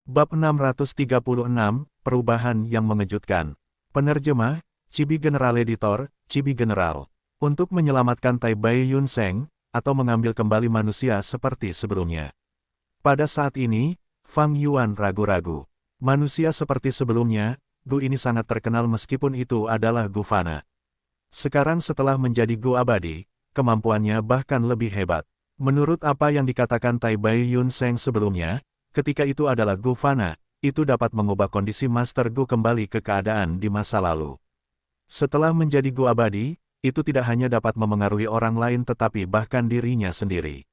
Bab 636, Perubahan yang Mengejutkan. Penerjemah, Chibi General Editor, Chibi General. Untuk menyelamatkan Tai Bai Yun Seng, atau mengambil kembali manusia seperti sebelumnya. Pada saat ini, Fang Yuan ragu-ragu. Manusia seperti sebelumnya, Gu ini sangat terkenal meskipun itu adalah Gu fana. Sekarang setelah menjadi Gu abadi, kemampuannya bahkan lebih hebat. Menurut apa yang dikatakan Tai Bai Yun Seng sebelumnya, ketika itu adalah Gu fana, itu dapat mengubah kondisi Master Gu kembali ke keadaan di masa lalu. Setelah menjadi Gu abadi, itu tidak hanya dapat memengaruhi orang lain tetapi bahkan dirinya sendiri.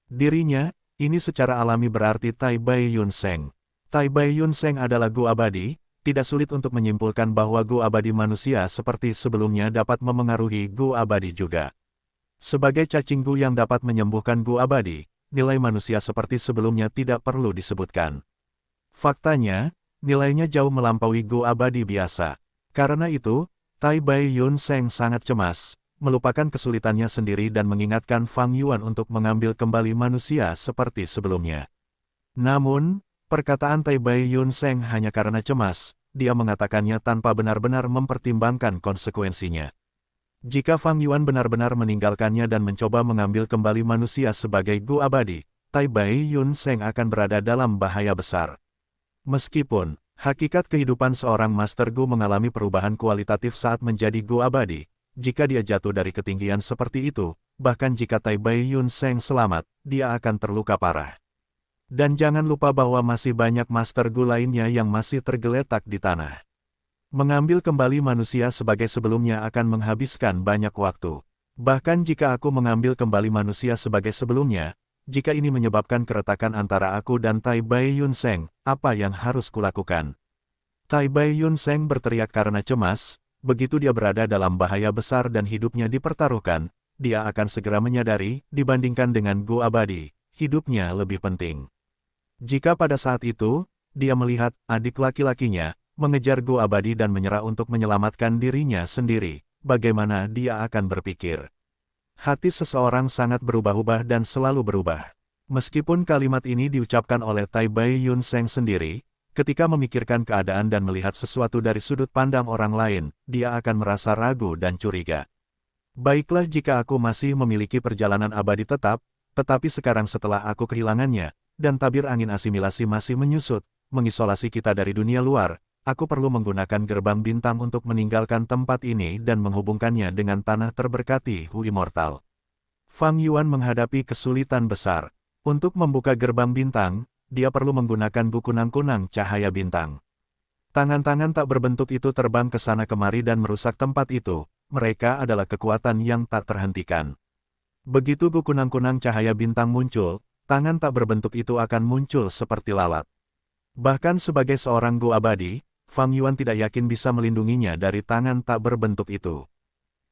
Dirinya, ini secara alami berarti Tai Bai Yun Seng. Tai Bai Yun Seng adalah Gu abadi, tidak sulit untuk menyimpulkan bahwa Gu abadi manusia seperti sebelumnya dapat memengaruhi Gu abadi juga. Sebagai cacing Gu yang dapat menyembuhkan Gu abadi, nilai manusia seperti sebelumnya tidak perlu disebutkan. Faktanya, nilainya jauh melampaui Gu abadi biasa. Karena itu, Tai Bai Yun Seng sangat cemas, melupakan kesulitannya sendiri dan mengingatkan Fang Yuan untuk mengambil kembali manusia seperti sebelumnya. Namun, perkataan Tai Bai Yun Seng hanya karena cemas, dia mengatakannya tanpa benar-benar mempertimbangkan konsekuensinya. Jika Fang Yuan benar-benar meninggalkannya dan mencoba mengambil kembali manusia sebagai Gu abadi, Tai Bai Yun Seng akan berada dalam bahaya besar. Meskipun, hakikat kehidupan seorang Master Gu mengalami perubahan kualitatif saat menjadi Gu abadi, jika dia jatuh dari ketinggian seperti itu, bahkan jika Tai Bai Yun Seng selamat, dia akan terluka parah. Dan jangan lupa bahwa masih banyak Master Gu lainnya yang masih tergeletak di tanah. Mengambil kembali manusia sebagai sebelumnya akan menghabiskan banyak waktu. Bahkan jika aku mengambil kembali manusia sebagai sebelumnya, jika ini menyebabkan keretakan antara aku dan Tai Bai Yun Seng, apa yang harus kulakukan? Tai Bai Yun Seng berteriak karena cemas, begitu dia berada dalam bahaya besar dan hidupnya dipertaruhkan, dia akan segera menyadari, dibandingkan dengan Gu abadi, hidupnya lebih penting. Jika pada saat itu, dia melihat adik laki-lakinya mengejar Gu abadi dan menyerah untuk menyelamatkan dirinya sendiri, bagaimana dia akan berpikir? Hati seseorang sangat berubah-ubah dan selalu berubah. Meskipun kalimat ini diucapkan oleh Tai Bai Yun Seng sendiri, ketika memikirkan keadaan dan melihat sesuatu dari sudut pandang orang lain, dia akan merasa ragu dan curiga. Baiklah jika aku masih memiliki perjalanan abadi tetap, tetapi sekarang setelah aku kehilangannya, dan tabir angin asimilasi masih menyusut, mengisolasi kita dari dunia luar, aku perlu menggunakan gerbang bintang untuk meninggalkan tempat ini dan menghubungkannya dengan tanah terberkati Hu Immortal. Fang Yuan menghadapi kesulitan besar. Untuk membuka gerbang bintang, dia perlu menggunakan Gu kunang-kunang cahaya bintang. Tangan-tangan tak berbentuk itu terbang ke sana kemari dan merusak tempat itu. Mereka adalah kekuatan yang tak terhentikan. Begitu Gu kunang-kunang cahaya bintang muncul, tangan tak berbentuk itu akan muncul seperti lalat. Bahkan sebagai seorang Gu abadi, Fang Yuan tidak yakin bisa melindunginya dari tangan tak berbentuk itu.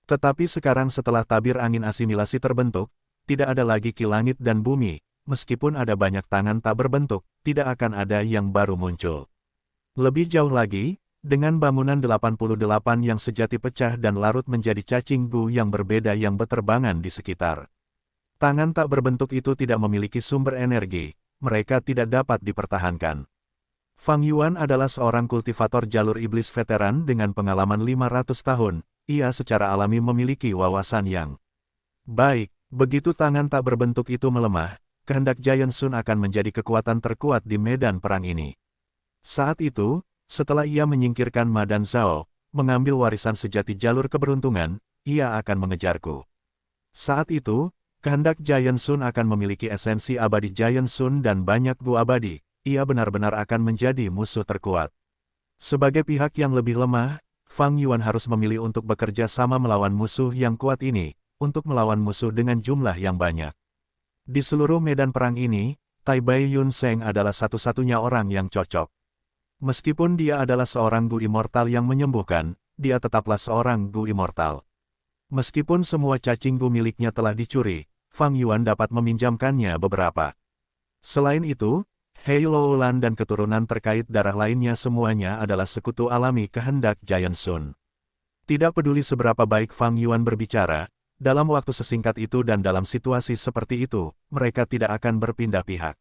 Tetapi sekarang setelah tabir angin asimilasi terbentuk, tidak ada lagi ki langit dan bumi, meskipun ada banyak tangan tak berbentuk, tidak akan ada yang baru muncul. Lebih jauh lagi, dengan bangunan 88 yang sejati pecah dan larut menjadi cacing Gu yang berbeda yang berterbangan di sekitar. Tangan tak berbentuk itu tidak memiliki sumber energi, mereka tidak dapat dipertahankan. Fang Yuan adalah seorang kultivator jalur iblis veteran dengan pengalaman 500 tahun, ia secara alami memiliki wawasan yang baik. Begitu tangan tak berbentuk itu melemah, kehendak Giant Sun akan menjadi kekuatan terkuat di medan perang ini. Saat itu, setelah ia menyingkirkan Ma dan Zhao, mengambil warisan sejati jalur keberuntungan, ia akan mengejarku. Saat itu, kehendak Giant Sun akan memiliki esensi abadi Giant Sun dan banyak Gu abadi. Ia benar-benar akan menjadi musuh terkuat. Sebagai pihak yang lebih lemah, Fang Yuan harus memilih untuk bekerja sama melawan musuh yang kuat ini, untuk melawan musuh dengan jumlah yang banyak. Di seluruh medan perang ini, Tai Bai Yun Seng adalah satu-satunya orang yang cocok. Meskipun dia adalah seorang Gu Immortal yang menyembuhkan, dia tetaplah seorang Gu Immortal. Meskipun semua cacing Gu miliknya telah dicuri, Fang Yuan dapat meminjamkannya beberapa. Selain itu, Hei Loulan dan keturunan terkait darah lainnya semuanya adalah sekutu alami kehendak Giant Sun. Tidak peduli seberapa baik Fang Yuan berbicara, dalam waktu sesingkat itu dan dalam situasi seperti itu, mereka tidak akan berpindah pihak.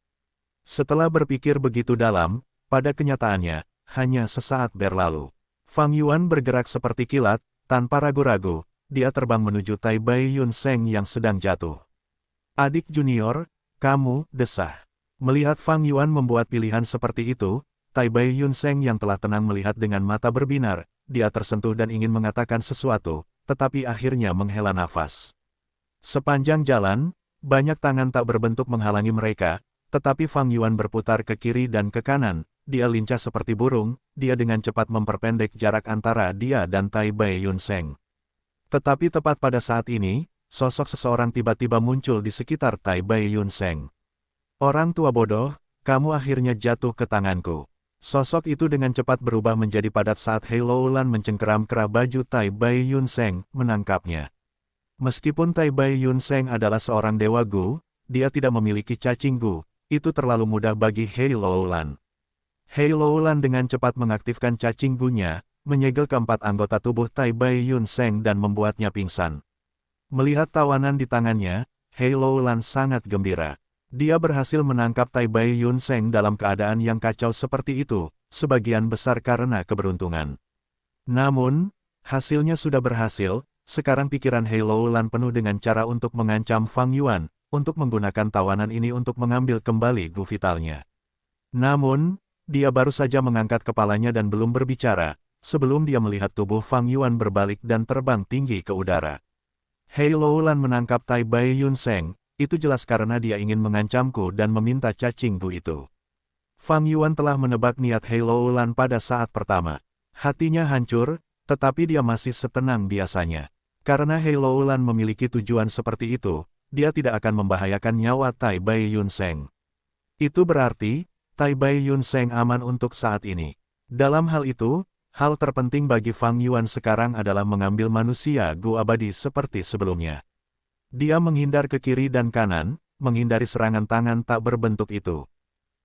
Setelah berpikir begitu dalam, pada kenyataannya, hanya sesaat berlalu. Fang Yuan bergerak seperti kilat, tanpa ragu-ragu, dia terbang menuju Tai Bai Yun Seng yang sedang jatuh. Adik junior, kamu, desah. Melihat Fang Yuan membuat pilihan seperti itu, Tai Bai Yun Seng yang telah tenang melihat dengan mata berbinar, dia tersentuh dan ingin mengatakan sesuatu, tetapi akhirnya menghela nafas. Sepanjang jalan, banyak tangan tak berbentuk menghalangi mereka, tetapi Fang Yuan berputar ke kiri dan ke kanan, dia lincah seperti burung, dia dengan cepat memperpendek jarak antara dia dan Tai Bai Yun Seng. Tetapi tepat pada saat ini, sosok seseorang tiba-tiba muncul di sekitar Tai Bai Yun Seng. Orang tua bodoh, kamu akhirnya jatuh ke tanganku. Sosok itu dengan cepat berubah menjadi padat saat Hei Loulan mencengkeram kerah baju Tai Bai Yun Seng, menangkapnya. Meskipun Tai Bai Yun Seng adalah seorang dewa Gu, dia tidak memiliki cacing Gu, itu terlalu mudah bagi Hei Loulan. Hei Loulan dengan cepat mengaktifkan cacing Gu-nya, menyegel keempat anggota tubuh Tai Bai Yun Seng dan membuatnya pingsan. Melihat tawanan di tangannya, Hei Loulan sangat gembira. Dia berhasil menangkap Tai Bai Yun Seng dalam keadaan yang kacau seperti itu, sebagian besar karena keberuntungan. Namun, hasilnya sudah berhasil. Sekarang pikiran Hei Loulan penuh dengan cara untuk mengancam Fang Yuan, untuk menggunakan tawanan ini untuk mengambil kembali Gu vitalnya. Namun, dia baru saja mengangkat kepalanya dan belum berbicara, sebelum dia melihat tubuh Fang Yuan berbalik dan terbang tinggi ke udara. Hei Loulan menangkap Tai Bai Yun Seng, itu jelas karena dia ingin mengancamku dan meminta cacing Gu itu. Fang Yuan telah menebak niat Hei Loulan pada saat pertama. Hatinya hancur, tetapi dia masih setenang biasanya. Karena Hei Loulan memiliki tujuan seperti itu, dia tidak akan membahayakan nyawa Tai Bai Yun Seng. Itu berarti, Tai Bai Yun Seng aman untuk saat ini. Dalam hal itu, hal terpenting bagi Fang Yuan sekarang adalah mengambil manusia Gu abadi seperti sebelumnya. Dia menghindar ke kiri dan kanan, menghindari serangan tangan tak berbentuk itu.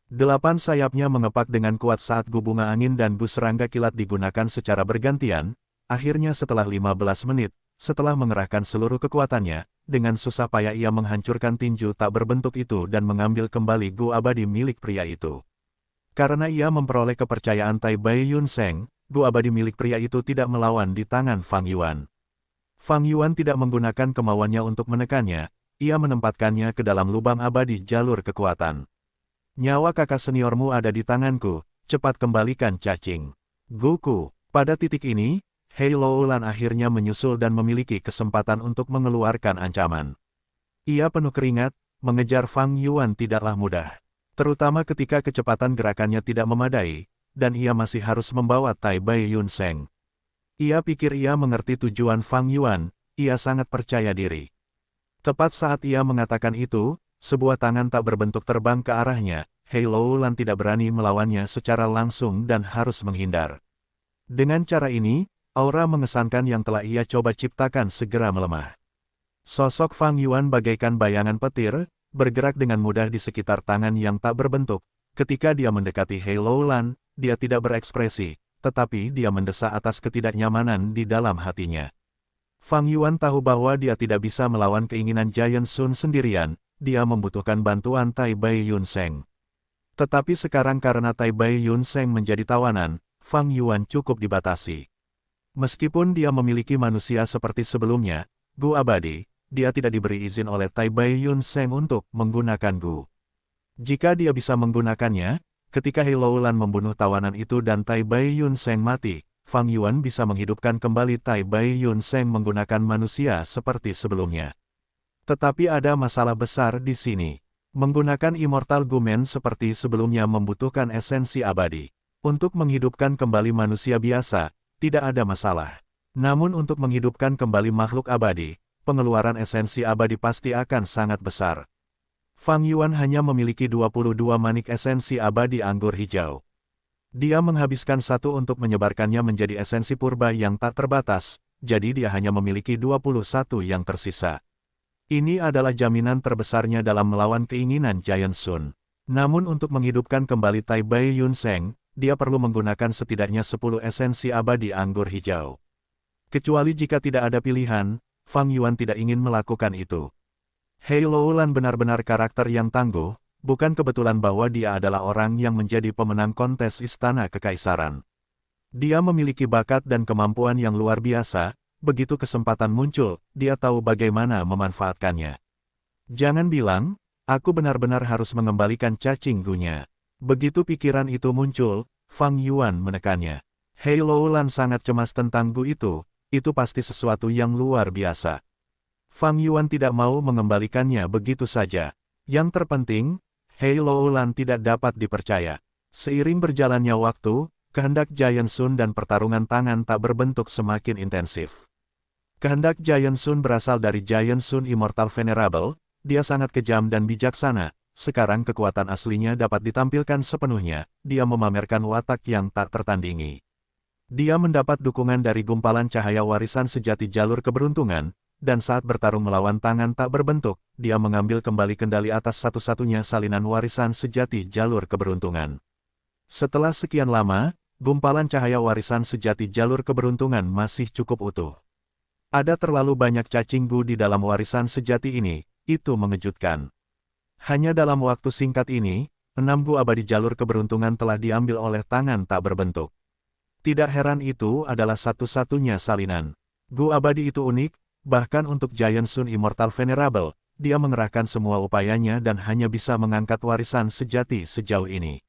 8 sayapnya mengepak dengan kuat saat Gu bunga angin dan Gu serangga kilat digunakan secara bergantian. Akhirnya setelah 15 menit, setelah mengerahkan seluruh kekuatannya, dengan susah payah ia menghancurkan tinju tak berbentuk itu dan mengambil kembali Gu abadi milik pria itu. Karena ia memperoleh kepercayaan Tai Bai Yun Seng, Gu abadi milik pria itu tidak melawan di tangan Fang Yuan. Fang Yuan tidak menggunakan kemauannya untuk menekannya, ia menempatkannya ke dalam lubang abadi jalur kekuatan. Nyawa kakak seniormu ada di tanganku, cepat kembalikan cacing Gu-ku. Pada titik ini, Hei Loulan akhirnya menyusul dan memiliki kesempatan untuk mengeluarkan ancaman. Ia penuh keringat, mengejar Fang Yuan tidaklah mudah. Terutama ketika kecepatan gerakannya tidak memadai, dan ia masih harus membawa Tai Bai Yun Seng. Ia pikir ia mengerti tujuan Fang Yuan, ia sangat percaya diri. Tepat saat ia mengatakan itu, sebuah tangan tak berbentuk terbang ke arahnya, Hei Loulan tidak berani melawannya secara langsung dan harus menghindar. Dengan cara ini, aura mengesankan yang telah ia coba ciptakan segera melemah. Sosok Fang Yuan bagaikan bayangan petir, bergerak dengan mudah di sekitar tangan yang tak berbentuk. Ketika dia mendekati Hei Loulan, dia tidak berekspresi, tetapi dia mendesah atas ketidaknyamanan di dalam hatinya. Fang Yuan tahu bahwa dia tidak bisa melawan keinginan Giant Sun sendirian, dia membutuhkan bantuan Tai Bai Yun Seng. Tetapi sekarang karena Tai Bai Yun Seng menjadi tawanan, Fang Yuan cukup dibatasi. Meskipun dia memiliki manusia seperti sebelumnya, Gu abadi, dia tidak diberi izin oleh Tai Bai Yun Seng untuk menggunakan Gu. Jika dia bisa menggunakannya, ketika Hei Loulan membunuh tawanan itu dan Tai Bai Yun Seng mati, Fang Yuan bisa menghidupkan kembali Tai Bai Yun Seng menggunakan manusia seperti sebelumnya. Tetapi ada masalah besar di sini. Menggunakan Immortal Gumen seperti sebelumnya membutuhkan esensi abadi. Untuk menghidupkan kembali manusia biasa, tidak ada masalah. Namun untuk menghidupkan kembali makhluk abadi, pengeluaran esensi abadi pasti akan sangat besar. Fang Yuan hanya memiliki 22 manik esensi abadi anggur hijau. Dia menghabiskan satu untuk menyebarkannya menjadi esensi purba yang tak terbatas, jadi dia hanya memiliki 21 yang tersisa. Ini adalah jaminan terbesarnya dalam melawan keinginan Giant Sun. Namun untuk menghidupkan kembali Tai Bai Yun Seng, dia perlu menggunakan setidaknya 10 esensi abadi anggur hijau. Kecuali jika tidak ada pilihan, Fang Yuan tidak ingin melakukan itu. Hei Loulan benar-benar karakter yang tangguh, bukan kebetulan bahwa dia adalah orang yang menjadi pemenang kontes Istana Kekaisaran. Dia memiliki bakat dan kemampuan yang luar biasa, begitu kesempatan muncul, dia tahu bagaimana memanfaatkannya. Jangan bilang, aku benar-benar harus mengembalikan cacing gunya. Begitu pikiran itu muncul, Fang Yuan menekannya. Hei Loulan sangat cemas tentang Gu itu pasti sesuatu yang luar biasa. Fang Yuan tidak mau mengembalikannya begitu saja. Yang terpenting, Hei Loulan tidak dapat dipercaya. Seiring berjalannya waktu, kehendak Giant Sun dan pertarungan tangan tak berbentuk semakin intensif. Kehendak Giant Sun berasal dari Giant Sun Immortal Venerable, dia sangat kejam dan bijaksana, sekarang kekuatan aslinya dapat ditampilkan sepenuhnya, dia memamerkan watak yang tak tertandingi. Dia mendapat dukungan dari gumpalan cahaya warisan sejati jalur keberuntungan, dan saat bertarung melawan tangan tak berbentuk, dia mengambil kembali kendali atas satu-satunya salinan warisan sejati jalur keberuntungan. Setelah sekian lama, gumpalan cahaya warisan sejati jalur keberuntungan masih cukup utuh. Ada terlalu banyak cacing Gu di dalam warisan sejati ini, itu mengejutkan. Hanya dalam waktu singkat ini, 6 Gu abadi jalur keberuntungan telah diambil oleh tangan tak berbentuk. Tidak heran itu adalah satu-satunya salinan. Gu abadi itu unik, bahkan untuk Giant Sun Immortal Venerable, dia mengerahkan semua upayanya dan hanya bisa mengangkat warisan sejati sejauh ini.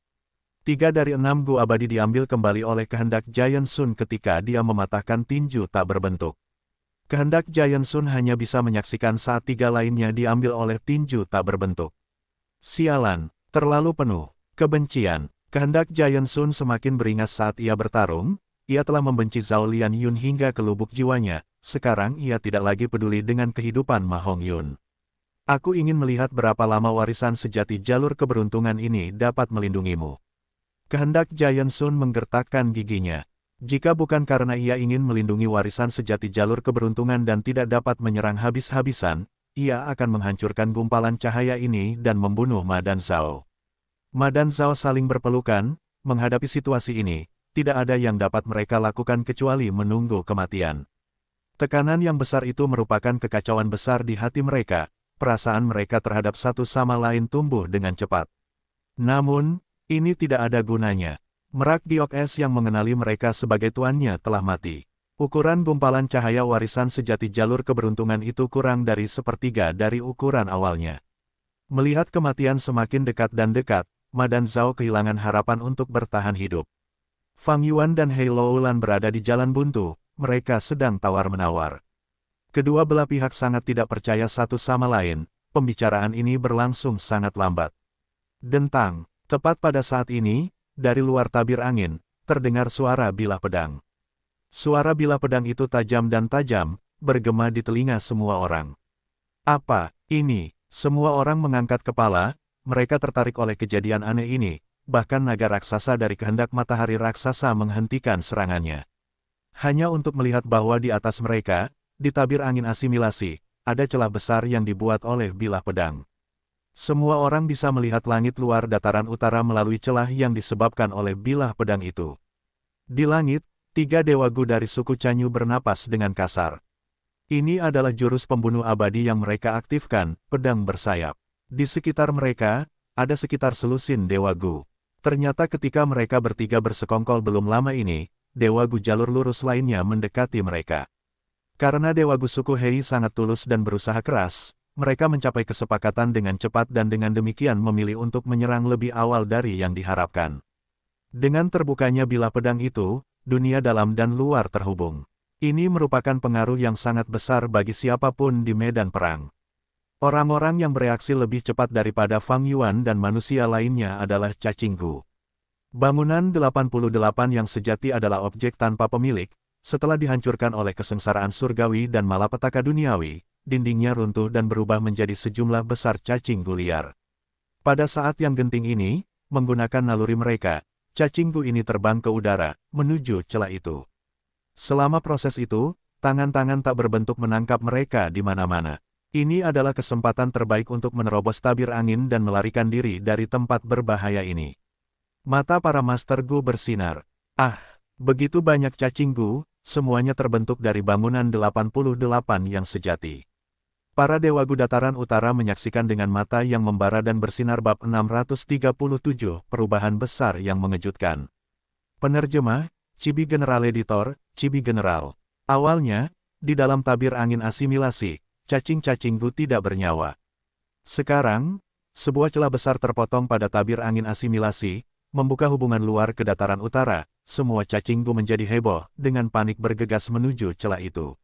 3 dari 6 Gu abadi diambil kembali oleh kehendak Giant Sun ketika dia mematahkan tinju tak berbentuk. Kehendak Giant Sun hanya bisa menyaksikan saat 3 lainnya diambil oleh tinju tak berbentuk. Sialan, terlalu penuh kebencian. Kehendak Giant Sun semakin beringas saat ia bertarung, ia telah membenci Zhao Lian Yun hingga ke lubuk jiwanya, sekarang ia tidak lagi peduli dengan kehidupan Ma Hongyun. Aku ingin melihat berapa lama warisan sejati jalur keberuntungan ini dapat melindungimu. Kehendak Giant Sun menggertakkan giginya. Jika bukan karena ia ingin melindungi warisan sejati jalur keberuntungan dan tidak dapat menyerang habis-habisan, ia akan menghancurkan gumpalan cahaya ini dan membunuh Ma dan Zhao. Ma dan Zhao saling berpelukan, menghadapi situasi ini, tidak ada yang dapat mereka lakukan kecuali menunggu kematian. Tekanan yang besar itu merupakan kekacauan besar di hati mereka, perasaan mereka terhadap satu sama lain tumbuh dengan cepat. Namun, ini tidak ada gunanya. Merak Giok Es yang mengenali mereka sebagai tuannya telah mati. Ukuran gumpalan cahaya warisan sejati jalur keberuntungan itu kurang dari sepertiga dari ukuran awalnya. Melihat kematian semakin dekat dan dekat, Ma dan Zhao kehilangan harapan untuk bertahan hidup. Fang Yuan dan Hei Loulan berada di jalan buntu, mereka sedang tawar-menawar. Kedua belah pihak sangat tidak percaya satu sama lain, pembicaraan ini berlangsung sangat lambat. Dentang, tepat pada saat ini, dari luar tabir angin, terdengar suara bilah pedang. Suara bilah pedang itu tajam dan tajam, bergema di telinga semua orang. Apa ini? Semua orang mengangkat kepala, mereka tertarik oleh kejadian aneh ini, bahkan naga raksasa dari kehendak matahari raksasa menghentikan serangannya. Hanya untuk melihat bahwa di atas mereka, di tabir angin asimilasi, ada celah besar yang dibuat oleh bilah pedang. Semua orang bisa melihat langit luar dataran utara melalui celah yang disebabkan oleh bilah pedang itu. Di langit, 3 dewa Gu dari suku Chanyu bernapas dengan kasar. Ini adalah jurus pembunuh abadi yang mereka aktifkan, pedang bersayap. Di sekitar mereka, ada sekitar selusin dewa Gu. Ternyata ketika mereka bertiga bersekongkol belum lama ini, dewa Gu jalur lurus lainnya mendekati mereka. Karena dewa Gu suku Hei sangat tulus dan berusaha keras, mereka mencapai kesepakatan dengan cepat dan dengan demikian memilih untuk menyerang lebih awal dari yang diharapkan. Dengan terbukanya bilah pedang itu, dunia dalam dan luar terhubung. Ini merupakan pengaruh yang sangat besar bagi siapapun di medan perang. Orang-orang yang bereaksi lebih cepat daripada Fang Yuan dan manusia lainnya adalah cacing Gu. Bangunan 88 yang sejati adalah objek tanpa pemilik, setelah dihancurkan oleh kesengsaraan surgawi dan malapetaka duniawi, dindingnya runtuh dan berubah menjadi sejumlah besar cacing Gu liar. Pada saat yang genting ini, menggunakan naluri mereka, cacing Gu ini terbang ke udara, menuju celah itu. Selama proses itu, tangan-tangan tak berbentuk menangkap mereka di mana-mana. Ini adalah kesempatan terbaik untuk menerobos tabir angin dan melarikan diri dari tempat berbahaya ini. Mata para Master Gu bersinar. Ah, begitu banyak cacing Gu, semuanya terbentuk dari bangunan 88 yang sejati. Para Dewa Gu Dataran Utara menyaksikan dengan mata yang membara dan bersinar bab 637, perubahan besar yang mengejutkan. Penerjemah, Chibi General Editor, Chibi General. Awalnya, di dalam tabir angin asimilasi, cacing-cacing Gu tidak bernyawa. Sekarang, sebuah celah besar terpotong pada tabir angin asimilasi, membuka hubungan luar ke dataran utara. Semua cacing Gu menjadi heboh, dengan panik bergegas menuju celah itu.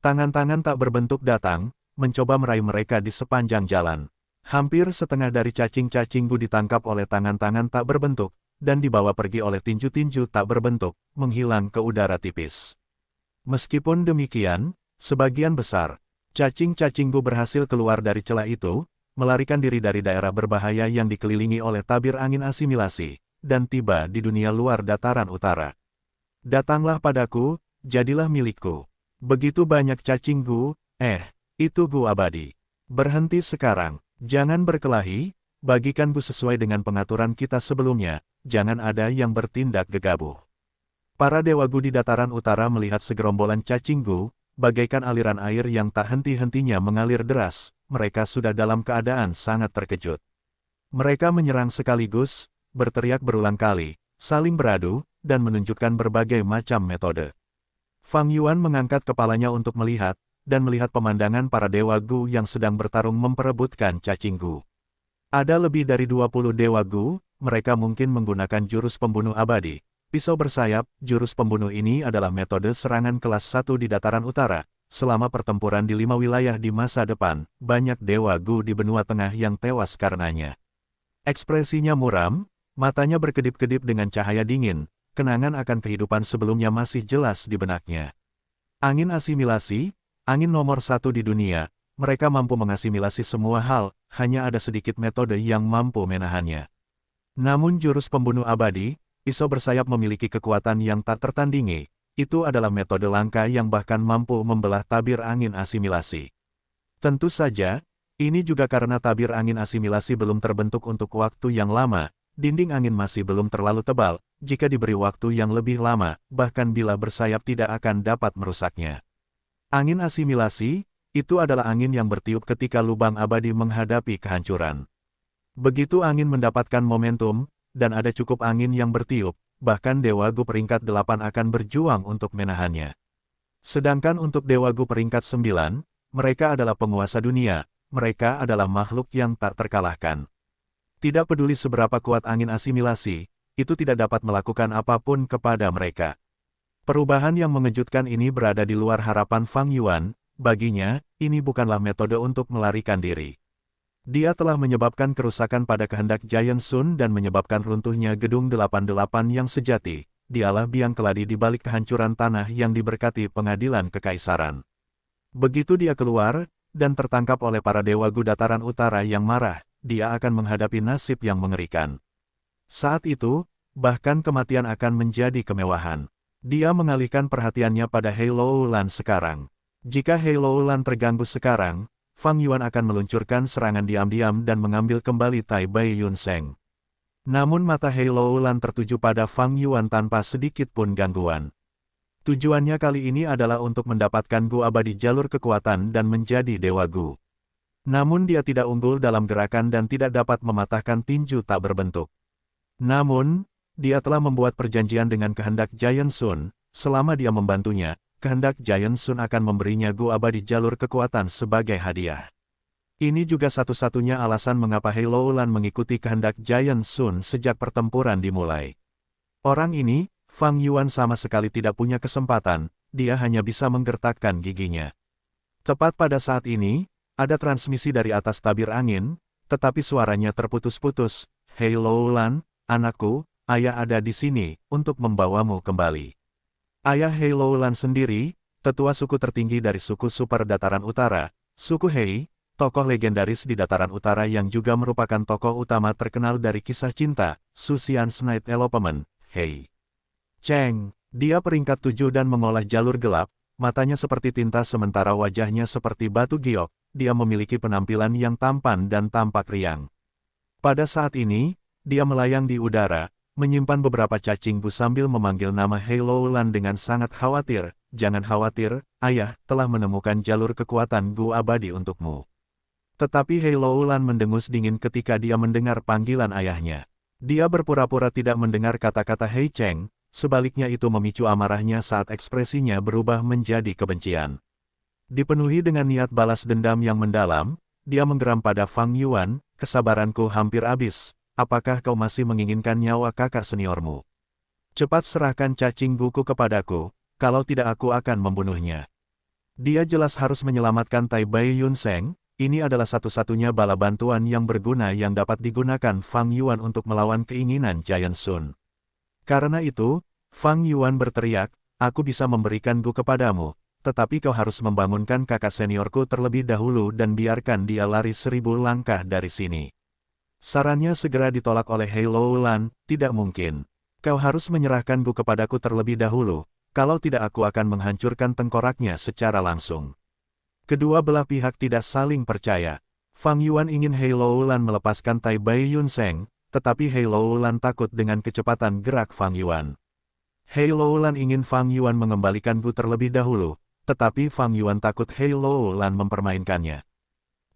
Tangan-tangan tak berbentuk datang, mencoba meraih mereka di sepanjang jalan. Hampir setengah dari cacing-cacing Gu ditangkap oleh tangan-tangan tak berbentuk, dan dibawa pergi oleh tinju-tinju tak berbentuk, menghilang ke udara tipis. Meskipun demikian, sebagian besar cacing-cacing Gu berhasil keluar dari celah itu, melarikan diri dari daerah berbahaya yang dikelilingi oleh tabir angin asimilasi, dan tiba di dunia luar dataran utara. Datanglah padaku, jadilah milikku. Begitu banyak cacing Gu, itu Gu abadi. Berhenti sekarang, jangan berkelahi, bagikan Gu sesuai dengan pengaturan kita sebelumnya, jangan ada yang bertindak gegabah. Para Dewa Gu di dataran utara melihat segerombolan cacing Gu, bagaikan aliran air yang tak henti-hentinya mengalir deras, mereka sudah dalam keadaan sangat terkejut. Mereka menyerang sekaligus, berteriak berulang kali, saling beradu, dan menunjukkan berbagai macam metode. Fang Yuan mengangkat kepalanya untuk melihat, dan melihat pemandangan para Dewa Gu yang sedang bertarung memperebutkan cacing Gu. Ada lebih dari 20 Dewa Gu, mereka mungkin menggunakan jurus pembunuh abadi. Pisau bersayap, jurus pembunuh ini adalah metode serangan kelas 1 di dataran utara. Selama pertempuran di 5 wilayah di masa depan, banyak Dewa Gu di benua tengah yang tewas karenanya. Ekspresinya muram, matanya berkedip-kedip dengan cahaya dingin, kenangan akan kehidupan sebelumnya masih jelas di benaknya. Angin asimilasi, angin nomor 1 di dunia, mereka mampu mengasimilasi semua hal, hanya ada sedikit metode yang mampu menahannya. Namun jurus pembunuh abadi, pisau bersayap memiliki kekuatan yang tak tertandingi, itu adalah metode langka yang bahkan mampu membelah tabir angin asimilasi. Tentu saja, ini juga karena tabir angin asimilasi belum terbentuk untuk waktu yang lama, dinding angin masih belum terlalu tebal, jika diberi waktu yang lebih lama, bahkan bila bersayap tidak akan dapat merusaknya. Angin asimilasi, itu adalah angin yang bertiup ketika lubang abadi menghadapi kehancuran. Begitu angin mendapatkan momentum, dan ada cukup angin yang bertiup, bahkan Dewa Gu peringkat 8 akan berjuang untuk menahannya. Sedangkan untuk Dewa Gu peringkat 9, mereka adalah penguasa dunia, mereka adalah makhluk yang tak terkalahkan. Tidak peduli seberapa kuat angin asimilasi, itu tidak dapat melakukan apapun kepada mereka. Perubahan yang mengejutkan ini berada di luar harapan Fang Yuan, baginya, ini bukanlah metode untuk melarikan diri. Dia telah menyebabkan kerusakan pada kehendak Giant Sun dan menyebabkan runtuhnya gedung 88 yang sejati, dialah biang keladi di balik kehancuran tanah yang diberkati pengadilan kekaisaran. Begitu dia keluar, dan tertangkap oleh para Dewa Gu dataran utara yang marah, dia akan menghadapi nasib yang mengerikan. Saat itu, bahkan kematian akan menjadi kemewahan. Dia mengalihkan perhatiannya pada Hei Loulan sekarang. Jika Hei Loulan terganggu sekarang, Fang Yuan akan meluncurkan serangan diam-diam dan mengambil kembali Tai Bai Yun Seng. Namun mata Hei Loulan tertuju pada Fang Yuan tanpa sedikit pun gangguan. Tujuannya kali ini adalah untuk mendapatkan Gu abadi jalur kekuatan dan menjadi Dewa Gu. Namun dia tidak unggul dalam gerakan dan tidak dapat mematahkan tinju tak berbentuk. Namun, dia telah membuat perjanjian dengan kehendak Giant Sun, selama dia membantunya, kehendak Giant Sun akan memberinya Gu abadi jalur kekuatan sebagai hadiah. Ini juga satu-satunya alasan mengapa Hei Loulan mengikuti kehendak Giant Sun sejak pertempuran dimulai. Orang ini, Fang Yuan sama sekali tidak punya kesempatan, dia hanya bisa menggertakkan giginya. Tepat pada saat ini, ada transmisi dari atas tabir angin, tetapi suaranya terputus-putus. Hei Loulan, anakku, ayah ada di sini, untuk membawamu kembali. Ayah Hei Loulan sendiri, tetua suku tertinggi dari suku Super Dataran Utara, suku Hei, tokoh legendaris di Dataran Utara yang juga merupakan tokoh utama terkenal dari kisah cinta, Susian's Night Elopement, Hei Cheng. Dia peringkat 7 dan mengolah jalur gelap, matanya seperti tinta sementara wajahnya seperti batu giok, dia memiliki penampilan yang tampan dan tampak riang. Pada saat ini, dia melayang di udara, menyimpan beberapa cacing bu sambil memanggil nama Hei Loulan dengan sangat khawatir. Jangan khawatir, ayah telah menemukan jalur kekuatan Gu abadi untukmu. Tetapi Hei Loulan mendengus dingin ketika dia mendengar panggilan ayahnya. Dia berpura-pura tidak mendengar kata-kata Hei Cheng, sebaliknya itu memicu amarahnya saat ekspresinya berubah menjadi kebencian. Dipenuhi dengan niat balas dendam yang mendalam, dia menggeram pada Fang Yuan, kesabaranku hampir habis. Apakah kau masih menginginkan nyawa kakak seniormu? Cepat serahkan cacing guku kepadaku, kalau tidak aku akan membunuhnya. Dia jelas harus menyelamatkan Tai Bai Yun Seng, ini adalah satu-satunya bala bantuan yang berguna yang dapat digunakan Fang Yuan untuk melawan keinginan Giant Sun. Karena itu, Fang Yuan berteriak, aku bisa memberikan gu kepadamu, tetapi kau harus membangunkan kakak seniorku terlebih dahulu dan biarkan dia lari 1000 langkah dari sini. Sarannya segera ditolak oleh Hei Loulan, tidak mungkin. Kau harus menyerahkan gu kepadaku terlebih dahulu, kalau tidak aku akan menghancurkan tengkoraknya secara langsung. Kedua belah pihak tidak saling percaya. Fang Yuan ingin Hei Loulan melepaskan Tai Bai Yun Seng, tetapi Hei Loulan takut dengan kecepatan gerak Fang Yuan. Hei Loulan ingin Fang Yuan mengembalikan gu terlebih dahulu, tetapi Fang Yuan takut Hei Loulan mempermainkannya.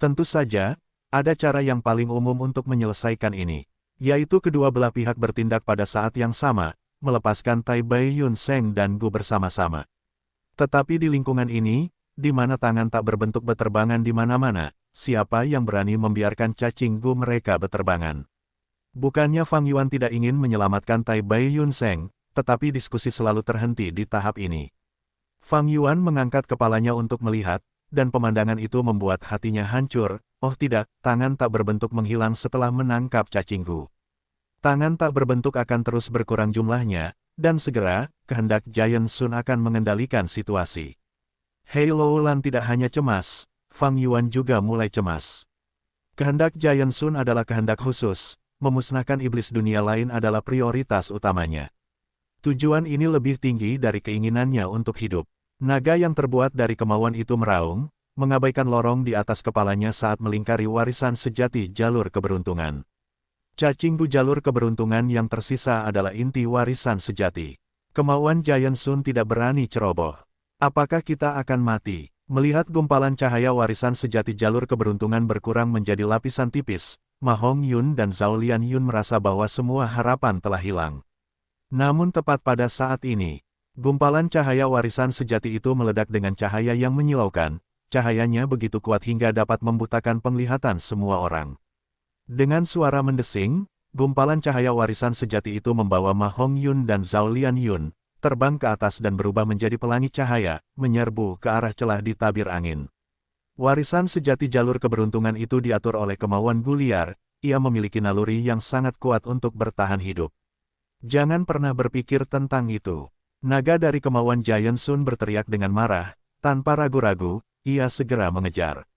Tentu saja, ada cara yang paling umum untuk menyelesaikan ini, yaitu kedua belah pihak bertindak pada saat yang sama, melepaskan Tai Bai Yun Seng dan Gu bersama-sama. Tetapi di lingkungan ini, di mana tangan tak berbentuk beterbangan di mana-mana, siapa yang berani membiarkan cacing Gu mereka beterbangan? Bukannya Fang Yuan tidak ingin menyelamatkan Tai Bai Yun Seng, tetapi diskusi selalu terhenti di tahap ini. Fang Yuan mengangkat kepalanya untuk melihat, dan pemandangan itu membuat hatinya hancur. Oh tidak, tangan tak berbentuk menghilang setelah menangkap cacing Gu. Tangan tak berbentuk akan terus berkurang jumlahnya, dan segera, kehendak Giant Sun akan mengendalikan situasi. Hei Loulan tidak hanya cemas, Fang Yuan juga mulai cemas. Kehendak Giant Sun adalah kehendak khusus, memusnahkan iblis dunia lain adalah prioritas utamanya. Tujuan ini lebih tinggi dari keinginannya untuk hidup. Naga yang terbuat dari kemauan itu meraung, mengabaikan lorong di atas kepalanya saat melingkari warisan sejati jalur keberuntungan. Cacing Gu jalur keberuntungan yang tersisa adalah inti warisan sejati. Kemauan Giant Sun tidak berani ceroboh. Apakah kita akan mati? Melihat gumpalan cahaya warisan sejati jalur keberuntungan berkurang menjadi lapisan tipis, Ma Hong Yun dan Zhao Lian Yun merasa bahwa semua harapan telah hilang. Namun tepat pada saat ini, gumpalan cahaya warisan sejati itu meledak dengan cahaya yang menyilaukan. Cahayanya begitu kuat hingga dapat membutakan penglihatan semua orang. Dengan suara mendesing, gumpalan cahaya warisan sejati itu membawa Ma Hong Yun dan Zhao Lian Yun, terbang ke atas dan berubah menjadi pelangi cahaya, menyerbu ke arah celah di tabir angin. Warisan sejati jalur keberuntungan itu diatur oleh kemauan Gu liar, ia memiliki naluri yang sangat kuat untuk bertahan hidup. Jangan pernah berpikir tentang itu. Naga dari kemauan Giant Sun berteriak dengan marah, tanpa ragu-ragu. Ia segera mengejar.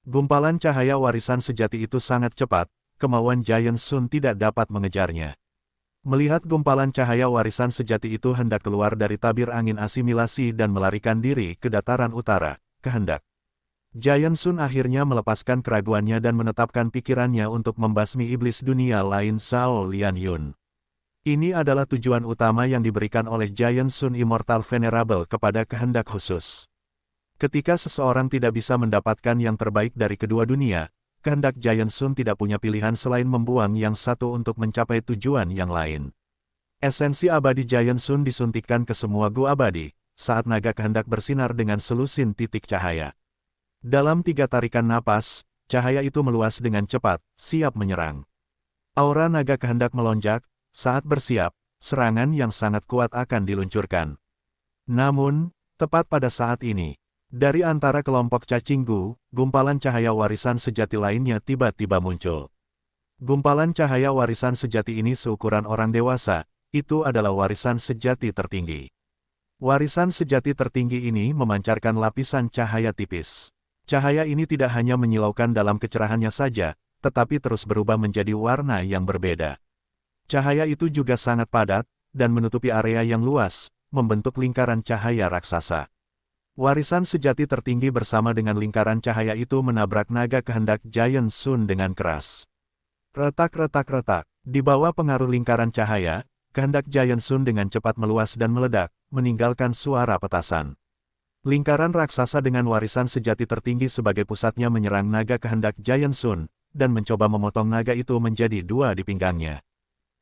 Gumpalan cahaya warisan sejati itu sangat cepat, kemauan Giant Sun tidak dapat mengejarnya. Melihat gumpalan cahaya warisan sejati itu hendak keluar dari tabir angin asimilasi dan melarikan diri ke dataran utara, kehendak Giant Sun akhirnya melepaskan keraguannya dan menetapkan pikirannya untuk membasmi iblis dunia lain Zhao Lian Yun. Ini adalah tujuan utama yang diberikan oleh Giant Sun Immortal Venerable kepada kehendak khusus. Ketika seseorang tidak bisa mendapatkan yang terbaik dari kedua dunia, kehendak Giant Sun tidak punya pilihan selain membuang yang satu untuk mencapai tujuan yang lain. Esensi abadi Giant Sun disuntikkan ke semua Gu abadi, saat naga kehendak bersinar dengan selusin titik cahaya. Dalam 3 tarikan napas, cahaya itu meluas dengan cepat, siap menyerang. Aura naga kehendak melonjak, saat bersiap, serangan yang sangat kuat akan diluncurkan. Namun, tepat pada saat ini, dari antara kelompok cacing Gu, gumpalan cahaya warisan sejati lainnya tiba-tiba muncul. Gumpalan cahaya warisan sejati ini seukuran orang dewasa, itu adalah warisan sejati tertinggi. Warisan sejati tertinggi ini memancarkan lapisan cahaya tipis. Cahaya ini tidak hanya menyilaukan dalam kecerahannya saja, tetapi terus berubah menjadi warna yang berbeda. Cahaya itu juga sangat padat, dan menutupi area yang luas, membentuk lingkaran cahaya raksasa. Warisan sejati tertinggi bersama dengan lingkaran cahaya itu menabrak naga kehendak Giant Sun dengan keras. Retak-retak-retak, Di bawah pengaruh lingkaran cahaya, kehendak Giant Sun dengan cepat meluas dan meledak, meninggalkan suara petasan. Lingkaran raksasa dengan warisan sejati tertinggi sebagai pusatnya menyerang naga kehendak Giant Sun, dan mencoba memotong naga itu menjadi dua di pinggangnya.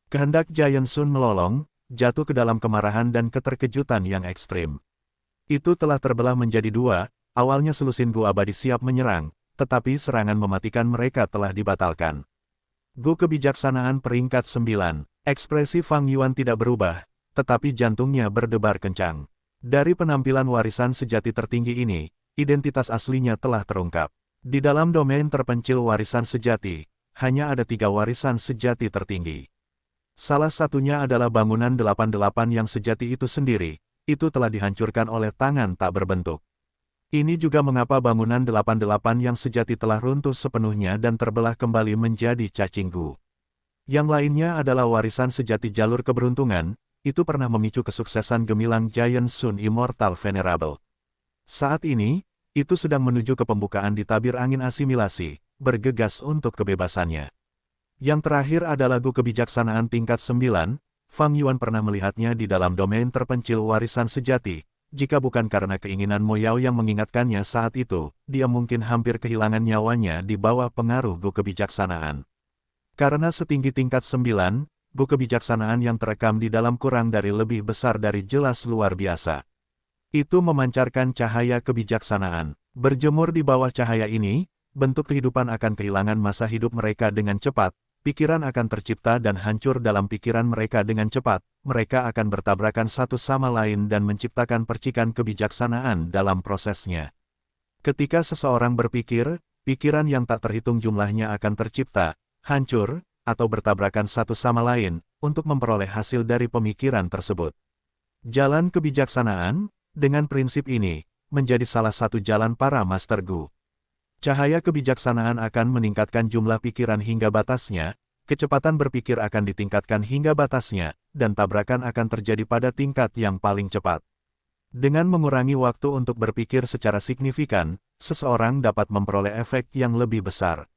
Kehendak Giant Sun melolong, jatuh ke dalam kemarahan dan keterkejutan yang ekstrim. Itu telah terbelah menjadi dua, awalnya selusin Gu abadi siap menyerang, tetapi serangan mematikan mereka telah dibatalkan. Gu kebijaksanaan peringkat 9. Ekspresi Fang Yuan tidak berubah, tetapi jantungnya berdebar kencang. Dari penampilan warisan sejati tertinggi ini, identitas aslinya telah terungkap. Di dalam domain terpencil warisan sejati, hanya ada 3 warisan sejati tertinggi. Salah satunya adalah bangunan 88 yang sejati itu sendiri, itu telah dihancurkan oleh tangan tak berbentuk. Ini juga mengapa bangunan 88 yang sejati telah runtuh sepenuhnya dan terbelah kembali menjadi cacing Gu. Yang lainnya adalah warisan sejati jalur keberuntungan, itu pernah memicu kesuksesan gemilang Giant Sun Immortal Venerable. Saat ini, itu sedang menuju ke pembukaan di tabir angin asimilasi, bergegas untuk kebebasannya. Yang terakhir adalah Gu kebijaksanaan tingkat 9, Fang Yuan pernah melihatnya di dalam domain terpencil warisan sejati. Jika bukan karena keinginan Mo Yao yang mengingatkannya saat itu, dia mungkin hampir kehilangan nyawanya di bawah pengaruh Gu kebijaksanaan. Karena setinggi tingkat 9, Gu kebijaksanaan yang terekam di dalam kurang dari lebih besar dari jelas luar biasa. Itu memancarkan cahaya kebijaksanaan. Berjemur di bawah cahaya ini, bentuk kehidupan akan kehilangan masa hidup mereka dengan cepat, pikiran akan tercipta dan hancur dalam pikiran mereka dengan cepat, mereka akan bertabrakan satu sama lain dan menciptakan percikan kebijaksanaan dalam prosesnya. Ketika seseorang berpikir, pikiran yang tak terhitung jumlahnya akan tercipta, hancur, atau bertabrakan satu sama lain, untuk memperoleh hasil dari pemikiran tersebut. Jalan kebijaksanaan, dengan prinsip ini, menjadi salah satu jalan para Master Gu. Cahaya kebijaksanaan akan meningkatkan jumlah pikiran hingga batasnya, kecepatan berpikir akan ditingkatkan hingga batasnya, dan tabrakan akan terjadi pada tingkat yang paling cepat. Dengan mengurangi waktu untuk berpikir secara signifikan, seseorang dapat memperoleh efek yang lebih besar.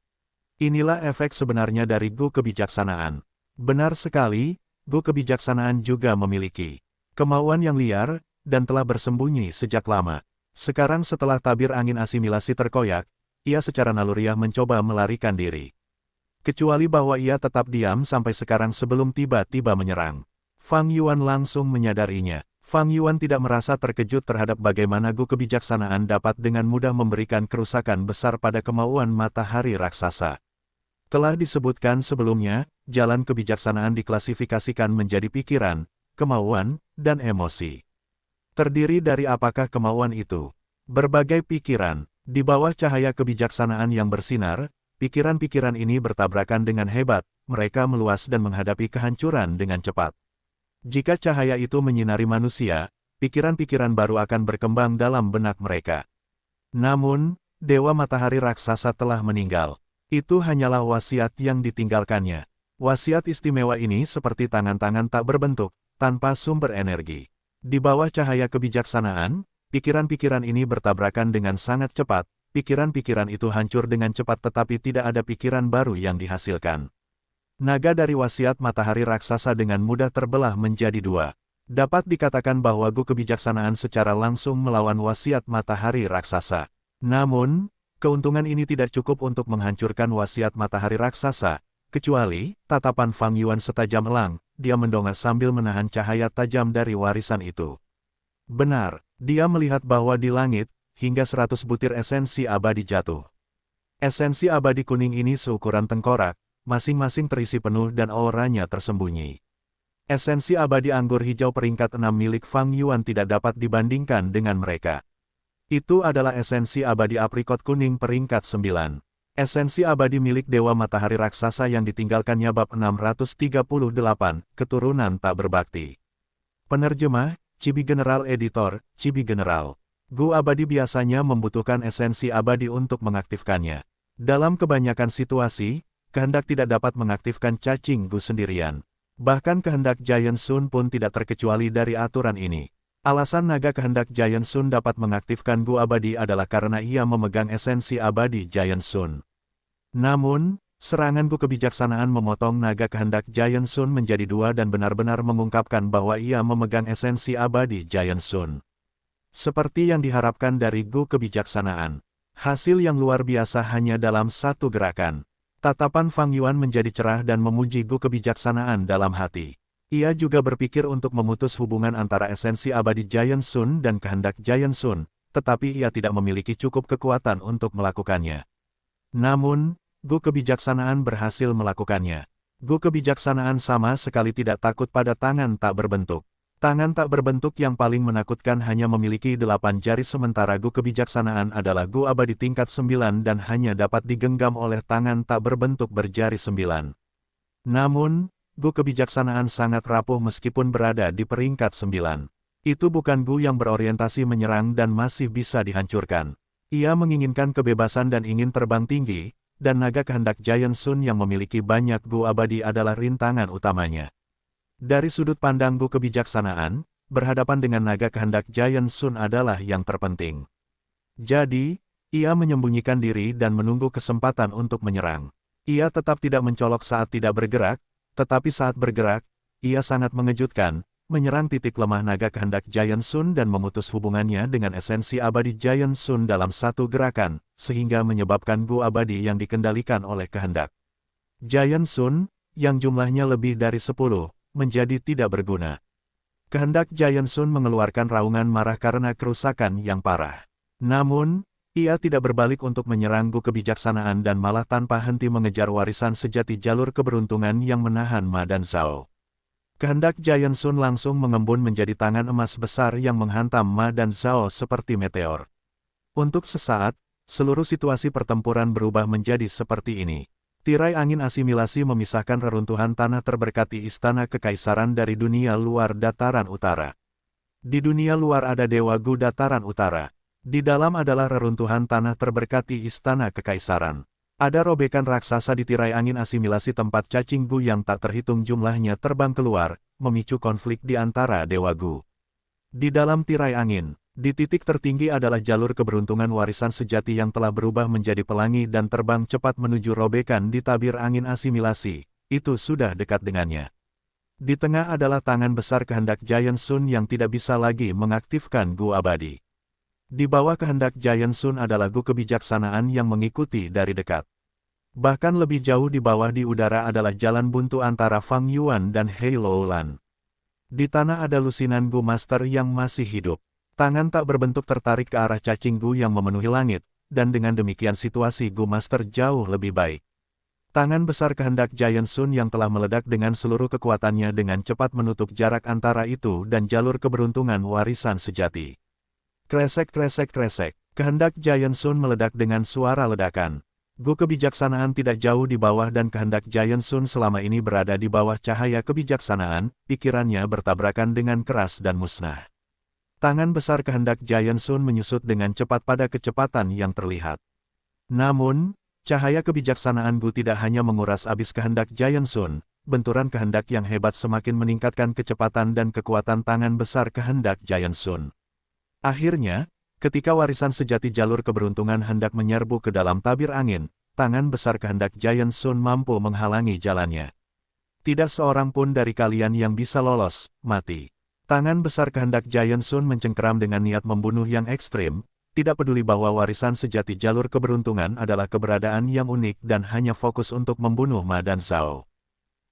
Inilah efek sebenarnya dari Gu kebijaksanaan. Benar sekali, Gu kebijaksanaan juga memiliki kemauan yang liar, dan telah bersembunyi sejak lama. Sekarang setelah tabir angin asimilasi terkoyak, ia secara naluriah mencoba melarikan diri. Kecuali bahwa ia tetap diam sampai sekarang sebelum tiba-tiba menyerang. Fang Yuan langsung menyadarinya. Fang Yuan tidak merasa terkejut terhadap bagaimana Gu kebijaksanaan dapat dengan mudah memberikan kerusakan besar pada kemauan matahari raksasa. Telah disebutkan sebelumnya, jalan kebijaksanaan diklasifikasikan menjadi pikiran, kemauan, dan emosi. Terdiri dari apakah kemauan itu? Berbagai pikiran. Di bawah cahaya kebijaksanaan yang bersinar, pikiran-pikiran ini bertabrakan dengan hebat, mereka meluas dan menghadapi kehancuran dengan cepat. Jika cahaya itu menyinari manusia, pikiran-pikiran baru akan berkembang dalam benak mereka. Namun, Dewa Matahari Raksasa telah meninggal. Itu hanyalah wasiat yang ditinggalkannya. Wasiat istimewa ini seperti tangan-tangan tak berbentuk, tanpa sumber energi. Di bawah cahaya kebijaksanaan, pikiran-pikiran ini bertabrakan dengan sangat cepat, pikiran-pikiran itu hancur dengan cepat tetapi tidak ada pikiran baru yang dihasilkan. Naga dari wasiat matahari raksasa dengan mudah terbelah menjadi dua. Dapat dikatakan bahwa Gu kebijaksanaan secara langsung melawan wasiat matahari raksasa. Namun, keuntungan ini tidak cukup untuk menghancurkan wasiat matahari raksasa, kecuali, tatapan Fang Yuan setajam elang, dia mendongak sambil menahan cahaya tajam dari warisan itu. Benar, dia melihat bahwa di langit, hingga 100 butir esensi abadi jatuh. Esensi abadi kuning ini seukuran tengkorak, masing-masing terisi penuh dan auranya tersembunyi. Esensi abadi anggur hijau peringkat 6 milik Fang Yuan tidak dapat dibandingkan dengan mereka. Itu adalah esensi abadi aprikot kuning peringkat 9. Esensi abadi milik Dewa Matahari Raksasa yang ditinggalkannya bab 638, keturunan tak berbakti. Penerjemah, Chibi General Editor, Chibi General. Gu abadi biasanya membutuhkan esensi abadi untuk mengaktifkannya. Dalam kebanyakan situasi, kehendak tidak dapat mengaktifkan cacing Gu sendirian. Bahkan kehendak Giant Sun pun tidak terkecuali dari aturan ini. Alasan naga kehendak Giant Sun dapat mengaktifkan Gu abadi adalah karena ia memegang esensi abadi Giant Sun. Namun, Serangan Gu kebijaksanaan memotong naga kehendak Giant Sun menjadi dua dan benar-benar mengungkapkan bahwa ia memegang esensi abadi Giant Sun. Seperti yang diharapkan dari Gu kebijaksanaan. Hasil yang luar biasa hanya dalam satu gerakan. Tatapan Fang Yuan menjadi cerah dan memuji Gu kebijaksanaan dalam hati. Ia juga berpikir untuk memutus hubungan antara esensi abadi Giant Sun dan kehendak Giant Sun, tetapi ia tidak memiliki cukup kekuatan untuk melakukannya. Namun, Gu kebijaksanaan berhasil melakukannya. Gu kebijaksanaan sama sekali tidak takut pada tangan tak berbentuk. Tangan tak berbentuk yang paling menakutkan hanya memiliki 8 jari sementara Gu kebijaksanaan adalah Gu abadi tingkat 9 dan hanya dapat digenggam oleh tangan tak berbentuk berjari 9. Namun, Gu kebijaksanaan sangat rapuh meskipun berada di peringkat 9. Itu bukan Gu yang berorientasi menyerang dan masih bisa dihancurkan. Ia menginginkan kebebasan dan ingin terbang tinggi, dan naga kehendak Giant Sun yang memiliki banyak Gu abadi adalah rintangan utamanya. Dari sudut pandang Gu kebijaksanaan, berhadapan dengan naga kehendak Giant Sun adalah yang terpenting. Jadi, ia menyembunyikan diri dan menunggu kesempatan untuk menyerang. Ia tetap tidak mencolok saat tidak bergerak, tetapi saat bergerak, ia sangat mengejutkan, menyerang titik lemah naga kehendak Giant Sun dan memutus hubungannya dengan esensi abadi Giant Sun dalam satu gerakan, sehingga menyebabkan Gu abadi yang dikendalikan oleh kehendak Giant Sun, yang jumlahnya lebih dari 10, menjadi tidak berguna. Kehendak Giant Sun mengeluarkan raungan marah karena kerusakan yang parah. Namun, ia tidak berbalik untuk menyerang Gu kebijaksanaan dan malah tanpa henti mengejar warisan sejati jalur keberuntungan yang menahan Ma dan Zhao. Kehendak Giant Sun langsung mengembun menjadi tangan emas besar yang menghantam Ma dan Zhao seperti meteor. Untuk sesaat, seluruh situasi pertempuran berubah menjadi seperti ini. Tirai angin asimilasi memisahkan reruntuhan tanah terberkati istana kekaisaran dari dunia luar dataran utara. Di dunia luar ada Dewa Gu dataran utara. Di dalam adalah reruntuhan tanah terberkati istana kekaisaran. Ada robekan raksasa di tirai angin asimilasi tempat cacing Gu yang tak terhitung jumlahnya terbang keluar, memicu konflik di antara Dewa Gu. Di dalam tirai angin, di titik tertinggi adalah jalur keberuntungan warisan sejati yang telah berubah menjadi pelangi dan terbang cepat menuju robekan di tabir angin asimilasi, itu sudah dekat dengannya. Di tengah adalah tangan besar kehendak Giant Sun yang tidak bisa lagi mengaktifkan Gu abadi. Di bawah kehendak Giant Sun adalah Gu kebijaksanaan yang mengikuti dari dekat. Bahkan lebih jauh di bawah di udara adalah jalan buntu antara Fang Yuan dan Hei Loulan. Di tanah ada lusinan Gu Master yang masih hidup. Tangan tak berbentuk tertarik ke arah cacing Gu yang memenuhi langit, dan dengan demikian situasi Gu Master jauh lebih baik. Tangan besar kehendak Giant Sun yang telah meledak dengan seluruh kekuatannya dengan cepat menutup jarak antara itu dan jalur keberuntungan warisan sejati. Kresek kresek kresek, kehendak Giant Sun meledak dengan suara ledakan. Gu kebijaksanaan tidak jauh di bawah dan kehendak Giant Sun selama ini berada di bawah cahaya kebijaksanaan, pikirannya bertabrakan dengan keras dan musnah. Tangan besar kehendak Giant Sun menyusut dengan cepat pada kecepatan yang terlihat. Namun, cahaya kebijaksanaan Gu tidak hanya menguras habis kehendak Giant Sun, benturan kehendak yang hebat semakin meningkatkan kecepatan dan kekuatan tangan besar kehendak Giant Sun. Akhirnya, ketika warisan sejati jalur keberuntungan hendak menyerbu ke dalam tabir angin, tangan besar kehendak Giant Sun mampu menghalangi jalannya. Tidak seorang pun dari kalian yang bisa lolos, mati. Tangan besar kehendak Giant Sun mencengkeram dengan niat membunuh yang ekstrim, tidak peduli bahwa warisan sejati jalur keberuntungan adalah keberadaan yang unik dan hanya fokus untuk membunuh Ma dan Zhao.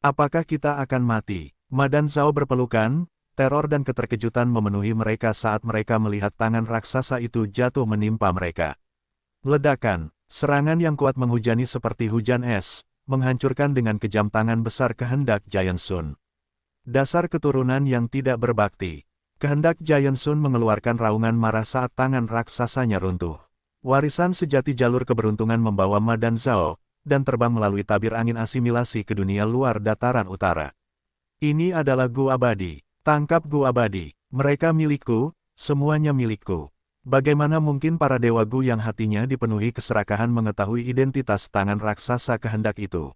Apakah kita akan mati? Ma dan Zhao berpelukan. Teror dan keterkejutan memenuhi mereka saat mereka melihat tangan raksasa itu jatuh menimpa mereka. Ledakan, serangan yang kuat menghujani seperti hujan es, menghancurkan dengan kejam tangan besar kehendak Giant Sun. Dasar keturunan yang tidak berbakti. Kehendak Giant Sun mengeluarkan raungan marah saat tangan raksasanya runtuh. Warisan sejati jalur keberuntungan membawa Ma dan Zhao, dan terbang melalui tabir angin asimilasi ke dunia luar dataran utara. Ini adalah Gu abadi. Tangkap Gu abadi, mereka milikku, semuanya milikku. Bagaimana mungkin para Dewa Gu yang hatinya dipenuhi keserakahan mengetahui identitas tangan raksasa kehendak itu?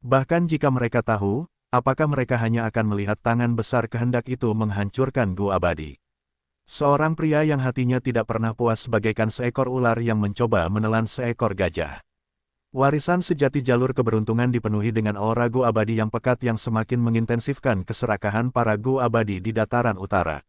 Bahkan jika mereka tahu, apakah mereka hanya akan melihat tangan besar kehendak itu menghancurkan Gu abadi? Seorang pria yang hatinya tidak pernah puas bagaikan seekor ular yang mencoba menelan seekor gajah. Warisan sejati jalur keberuntungan dipenuhi dengan aura Gu abadi yang pekat yang semakin mengintensifkan keserakahan para Gu abadi di dataran utara.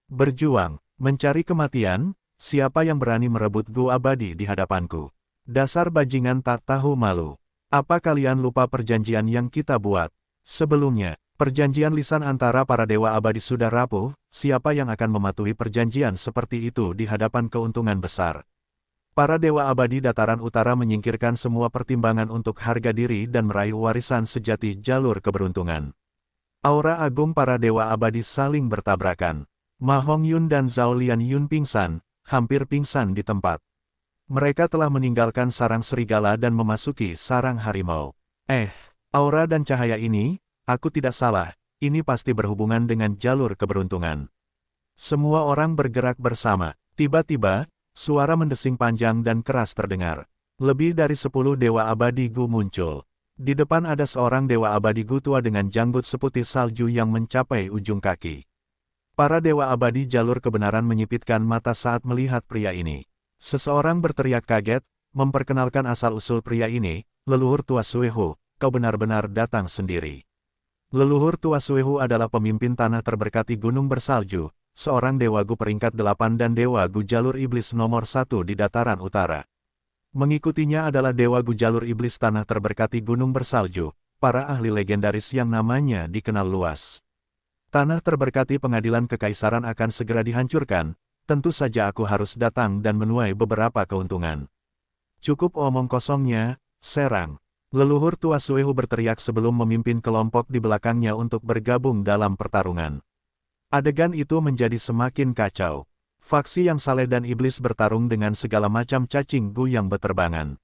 Berjuang, mencari kematian, siapa yang berani merebut Gu abadi di hadapanku? Dasar bajingan tak tahu malu. Apa kalian lupa perjanjian yang kita buat? Sebelumnya, perjanjian lisan antara para dewa abadi sudah rapuh, siapa yang akan mematuhi perjanjian seperti itu di hadapan keuntungan besar? Para dewa abadi dataran utara menyingkirkan semua pertimbangan untuk harga diri dan meraih warisan sejati jalur keberuntungan. Aura agung para dewa abadi saling bertabrakan. Ma Hongyun dan Zhao Lianyun pingsan, hampir pingsan di tempat. Mereka telah meninggalkan sarang serigala dan memasuki sarang harimau. Aura dan cahaya ini, aku tidak salah, ini pasti berhubungan dengan jalur keberuntungan. Semua orang bergerak bersama. Tiba-tiba, suara mendesing panjang dan keras terdengar. Lebih dari 10 dewa abadi Gu muncul. Di depan ada seorang dewa abadi Gu tua dengan janggut seputih salju yang mencapai ujung kaki. Para dewa abadi jalur kebenaran menyipitkan mata saat melihat pria ini. Seseorang berteriak kaget, memperkenalkan asal-usul pria ini, leluhur tua Suehu, kau benar-benar datang sendiri. Leluhur tua Suehu adalah pemimpin tanah terberkati gunung bersalju, seorang dewa Gu peringkat 8 dan dewa Gu jalur iblis nomor 1 di dataran utara. Mengikutinya adalah dewa Gu jalur iblis tanah terberkati gunung bersalju, para ahli legendaris yang namanya dikenal luas. Tanah terberkati pengadilan kekaisaran akan segera dihancurkan, tentu saja aku harus datang dan menuai beberapa keuntungan. Cukup omong kosongnya, serang. Leluhur tua Suehu berteriak sebelum memimpin kelompok di belakangnya untuk bergabung dalam pertarungan. Adegan itu menjadi semakin kacau. Faksi yang saleh dan iblis bertarung dengan segala macam cacing Gu yang beterbangan.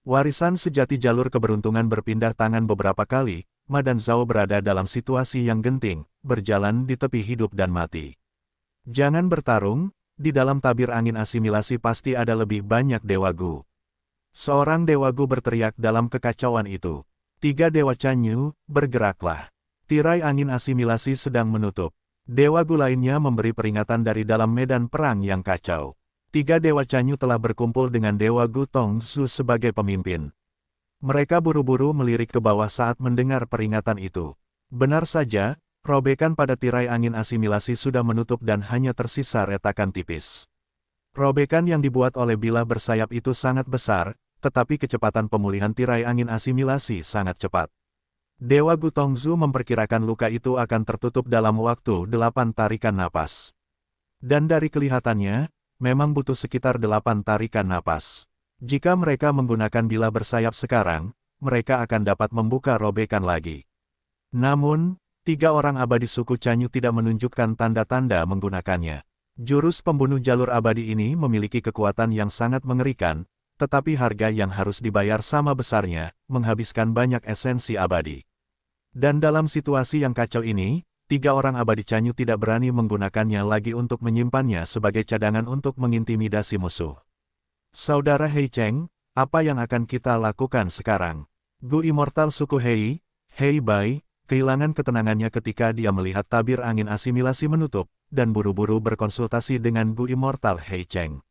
Warisan sejati jalur keberuntungan berpindah tangan beberapa kali, Ma dan Zhao berada dalam situasi yang genting, berjalan di tepi hidup dan mati. Jangan bertarung, di dalam tabir angin asimilasi pasti ada lebih banyak dewa Gu. Seorang dewa Gu berteriak dalam kekacauan itu. 3 dewa Chanyu, bergeraklah. Tirai angin asimilasi sedang menutup. Dewa Gu lainnya memberi peringatan dari dalam medan perang yang kacau. 3 dewa Chanyu telah berkumpul dengan dewa Gu Tongzu sebagai pemimpin. Mereka buru-buru melirik ke bawah saat mendengar peringatan itu. Benar saja, robekan pada tirai angin asimilasi sudah menutup dan hanya tersisa retakan tipis. Robekan yang dibuat oleh bilah bersayap itu sangat besar, tetapi kecepatan pemulihan tirai angin asimilasi sangat cepat. Dewa Gu Tongzu memperkirakan luka itu akan tertutup dalam waktu 8 tarikan napas. Dan dari kelihatannya, memang butuh sekitar 8 tarikan napas. Jika mereka menggunakan bilah bersayap sekarang, mereka akan dapat membuka robekan lagi. Namun, 3 orang abadi suku Chanyu tidak menunjukkan tanda-tanda menggunakannya. Jurus pembunuh jalur abadi ini memiliki kekuatan yang sangat mengerikan, tetapi harga yang harus dibayar sama besarnya, menghabiskan banyak esensi abadi. Dan dalam situasi yang kacau ini, 3 orang abadi Chanyu tidak berani menggunakannya lagi untuk menyimpannya sebagai cadangan untuk mengintimidasi musuh. Saudara Hei Cheng, apa yang akan kita lakukan sekarang? Gu Immortal suku Hei Bai, kehilangan ketenangannya ketika dia melihat tabir angin asimilasi menutup, dan buru-buru berkonsultasi dengan Gu Immortal Hei Cheng.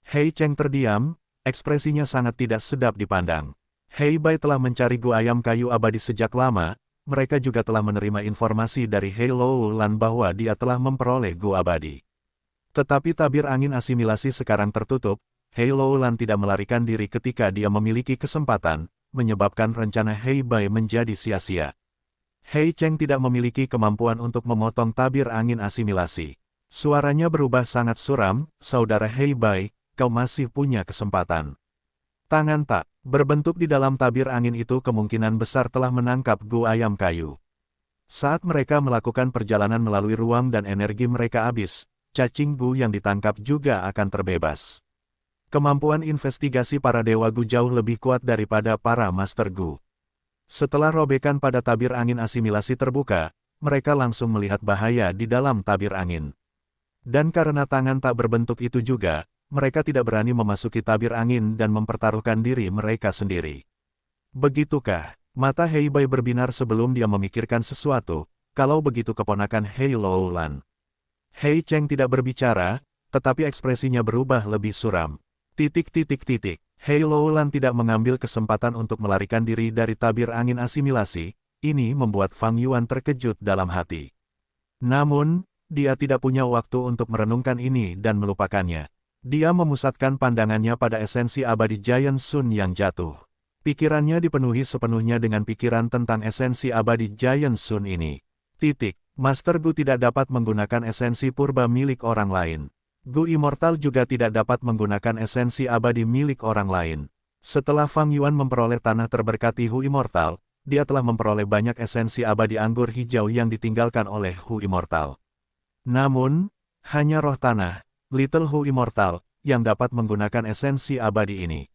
Hei Cheng terdiam, ekspresinya sangat tidak sedap dipandang. Hei Bai telah mencari Gu ayam kayu abadi sejak lama, mereka juga telah menerima informasi dari Hei Lou Lan bahwa dia telah memperoleh Gu abadi. Tetapi tabir angin asimilasi sekarang tertutup, Hei Lou Lan tidak melarikan diri ketika dia memiliki kesempatan, menyebabkan rencana Hei Bai menjadi sia-sia. Hei Cheng tidak memiliki kemampuan untuk memotong tabir angin asimilasi. Suaranya berubah sangat suram, saudara Hei Bai, kau masih punya kesempatan. Tangan tak berbentuk di dalam tabir angin itu kemungkinan besar telah menangkap Gu ayam kayu. Saat mereka melakukan perjalanan melalui ruang dan energi mereka habis, cacing Gu yang ditangkap juga akan terbebas. Kemampuan investigasi para dewa Gu jauh lebih kuat daripada para Master Gu. Setelah robekan pada tabir angin asimilasi terbuka, mereka langsung melihat bahaya di dalam tabir angin. Dan karena tangan tak berbentuk itu juga, mereka tidak berani memasuki tabir angin dan mempertaruhkan diri mereka sendiri. Begitukah? Mata Hei Bai berbinar sebelum dia memikirkan sesuatu, kalau begitu keponakan Hei Lou Lan. Hei Cheng tidak berbicara, tetapi ekspresinya berubah lebih suram. Hei Loulan tidak mengambil kesempatan untuk melarikan diri dari tabir angin asimilasi, ini membuat Fang Yuan terkejut dalam hati. Namun, dia tidak punya waktu untuk merenungkan ini dan melupakannya. Dia memusatkan pandangannya pada esensi abadi Giant Sun yang jatuh. Pikirannya dipenuhi sepenuhnya dengan pikiran tentang esensi abadi Giant Sun ini. Master Gu tidak dapat menggunakan esensi purba milik orang lain. Gu Immortal juga tidak dapat menggunakan esensi abadi milik orang lain. Setelah Fang Yuan memperoleh tanah terberkati Hu Immortal, dia telah memperoleh banyak esensi abadi anggur hijau yang ditinggalkan oleh Hu Immortal. Namun, hanya roh tanah, Little Hu Immortal, yang dapat menggunakan esensi abadi ini.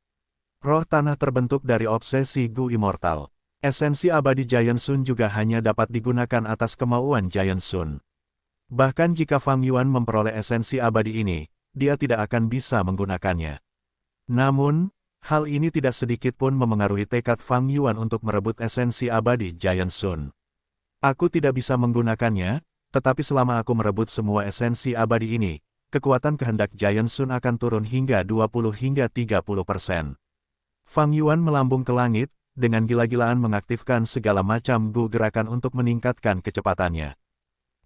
Roh tanah terbentuk dari obsesi Gu Immortal. Esensi abadi Giant Sun juga hanya dapat digunakan atas kemauan Giant Sun. Bahkan jika Fang Yuan memperoleh esensi abadi ini, dia tidak akan bisa menggunakannya. Namun, hal ini tidak sedikit pun memengaruhi tekad Fang Yuan untuk merebut esensi abadi Giant Sun. Aku tidak bisa menggunakannya, tetapi selama aku merebut semua esensi abadi ini, kekuatan kehendak Giant Sun akan turun hingga 20 hingga 30%. Fang Yuan melambung ke langit, dengan gila-gilaan mengaktifkan segala macam gerakan untuk meningkatkan kecepatannya.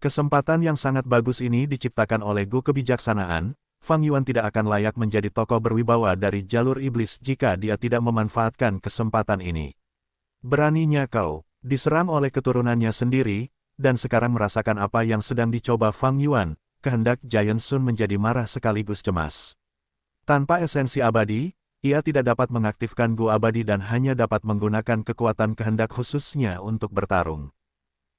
Kesempatan yang sangat bagus ini diciptakan oleh Gu kebijaksanaan. Fang Yuan tidak akan layak menjadi tokoh berwibawa dari jalur iblis jika dia tidak memanfaatkan kesempatan ini. Beraninya kau, diserang oleh keturunannya sendiri, dan sekarang merasakan apa yang sedang dicoba Fang Yuan, kehendak Giant Sun menjadi marah sekaligus cemas. Tanpa esensi abadi, ia tidak dapat mengaktifkan Gu abadi dan hanya dapat menggunakan kekuatan kehendak khususnya untuk bertarung.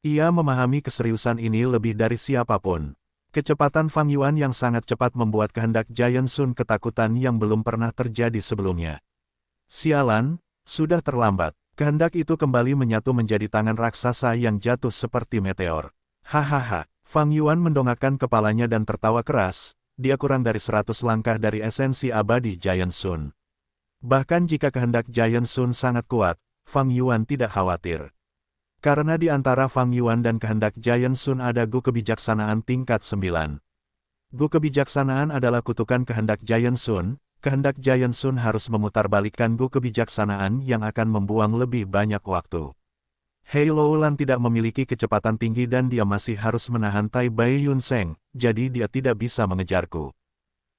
Ia memahami keseriusan ini lebih dari siapapun. Kecepatan Fang Yuan yang sangat cepat membuat kehendak Giant Sun ketakutan yang belum pernah terjadi sebelumnya. Sialan, sudah terlambat. Kehendak itu kembali menyatu menjadi tangan raksasa yang jatuh seperti meteor. Hahaha, Fang Yuan mendongakkan kepalanya dan tertawa keras, dia kurang dari 100 langkah dari esensi abadi Giant Sun. Bahkan jika kehendak Giant Sun sangat kuat, Fang Yuan tidak khawatir. Karena di antara Fang Yuan dan kehendak Giant Sun ada Gu kebijaksanaan tingkat 9. Gu kebijaksanaan adalah kutukan kehendak Giant Sun, kehendak Giant Sun harus memutarbalikkan Gu kebijaksanaan yang akan membuang lebih banyak waktu. Hei Loulan tidak memiliki kecepatan tinggi dan dia masih harus menahan Tai Bai Yun Seng, jadi dia tidak bisa mengejarku.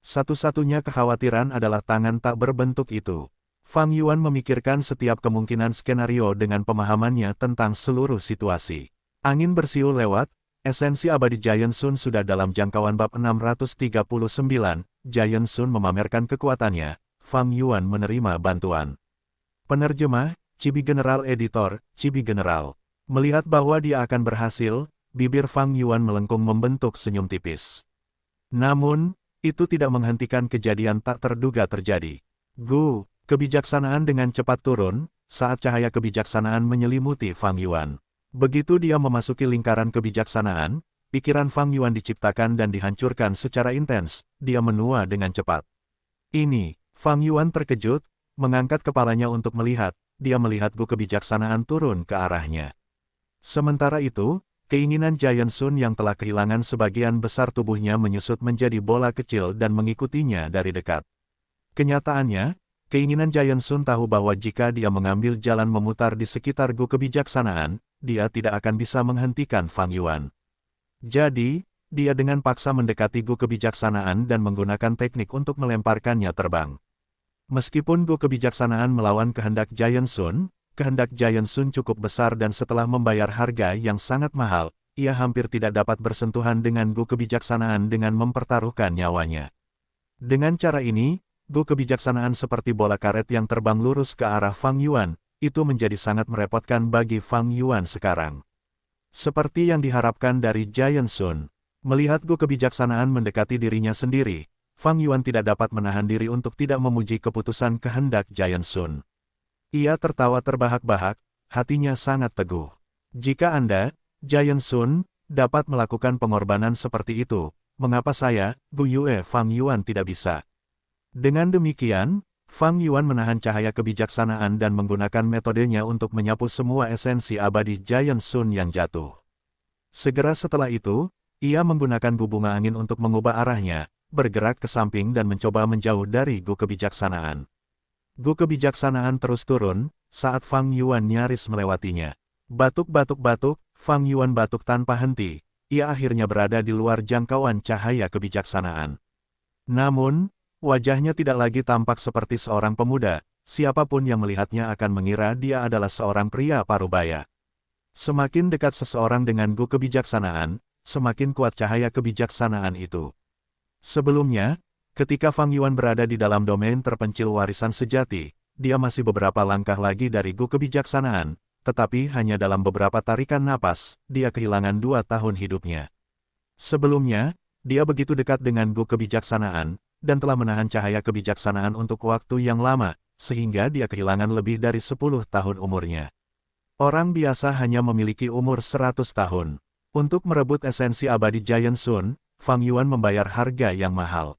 Satu-satunya kekhawatiran adalah tangan tak berbentuk itu. Fang Yuan memikirkan setiap kemungkinan skenario dengan pemahamannya tentang seluruh situasi. Angin bersiul lewat, esensi abadi Giant Sun sudah dalam jangkauan bab 639, Giant Sun memamerkan kekuatannya, Fang Yuan menerima bantuan. Penerjemah, Chibi General Editor, Chibi General. Melihat bahwa dia akan berhasil, bibir Fang Yuan melengkung membentuk senyum tipis. Namun, itu tidak menghentikan kejadian tak terduga terjadi. Gu, kebijaksanaan dengan cepat turun, saat cahaya kebijaksanaan menyelimuti Fang Yuan. Begitu dia memasuki lingkaran kebijaksanaan, pikiran Fang Yuan diciptakan dan dihancurkan secara intens, dia menua dengan cepat. Ini, Fang Yuan terkejut, mengangkat kepalanya untuk melihat, dia melihat Gu kebijaksanaan turun ke arahnya. Sementara itu, keinginan Giant Sun yang telah kehilangan sebagian besar tubuhnya menyusut menjadi bola kecil dan mengikutinya dari dekat. Kenyataannya, keinginan Giant Sun tahu bahwa jika dia mengambil jalan memutar di sekitar Gu kebijaksanaan, dia tidak akan bisa menghentikan Fang Yuan. Jadi, dia dengan paksa mendekati Gu kebijaksanaan dan menggunakan teknik untuk melemparkannya terbang. Meskipun Gu kebijaksanaan melawan kehendak Giant Sun, kehendak Giant Sun cukup besar dan setelah membayar harga yang sangat mahal, ia hampir tidak dapat bersentuhan dengan Gu kebijaksanaan dengan mempertaruhkan nyawanya. Dengan cara ini, Gu kebijaksanaan seperti bola karet yang terbang lurus ke arah Fang Yuan, itu menjadi sangat merepotkan bagi Fang Yuan sekarang. Seperti yang diharapkan dari Giant Sun, melihat Gu kebijaksanaan mendekati dirinya sendiri, Fang Yuan tidak dapat menahan diri untuk tidak memuji keputusan kehendak Giant Sun. Ia tertawa terbahak-bahak, hatinya sangat teguh. Jika Anda, Giant Sun, dapat melakukan pengorbanan seperti itu, mengapa saya, Gu Yue Fang Yuan tidak bisa? Dengan demikian, Fang Yuan menahan cahaya kebijaksanaan dan menggunakan metodenya untuk menyapu semua esensi abadi Giant Sun yang jatuh. Segera setelah itu, ia menggunakan bunga angin untuk mengubah arahnya, bergerak ke samping dan mencoba menjauh dari Gu kebijaksanaan. Gu kebijaksanaan terus turun, saat Fang Yuan nyaris melewatinya. Batuk-batuk-batuk, Fang Yuan batuk tanpa henti, ia akhirnya berada di luar jangkauan cahaya kebijaksanaan. Namun, wajahnya tidak lagi tampak seperti seorang pemuda, siapapun yang melihatnya akan mengira dia adalah seorang pria parubaya. Semakin dekat seseorang dengan gu kebijaksanaan, semakin kuat cahaya kebijaksanaan itu. Sebelumnya, ketika Fang Yuan berada di dalam domain terpencil warisan sejati, dia masih beberapa langkah lagi dari gu kebijaksanaan, tetapi hanya dalam beberapa tarikan napas, dia kehilangan 2 tahun hidupnya. Sebelumnya, dia begitu dekat dengan gu kebijaksanaan, dan telah menahan cahaya kebijaksanaan untuk waktu yang lama, sehingga dia kehilangan lebih dari 10 tahun umurnya. Orang biasa hanya memiliki umur 100 tahun. Untuk merebut esensi abadi Giant Sun, Fang Yuan membayar harga yang mahal.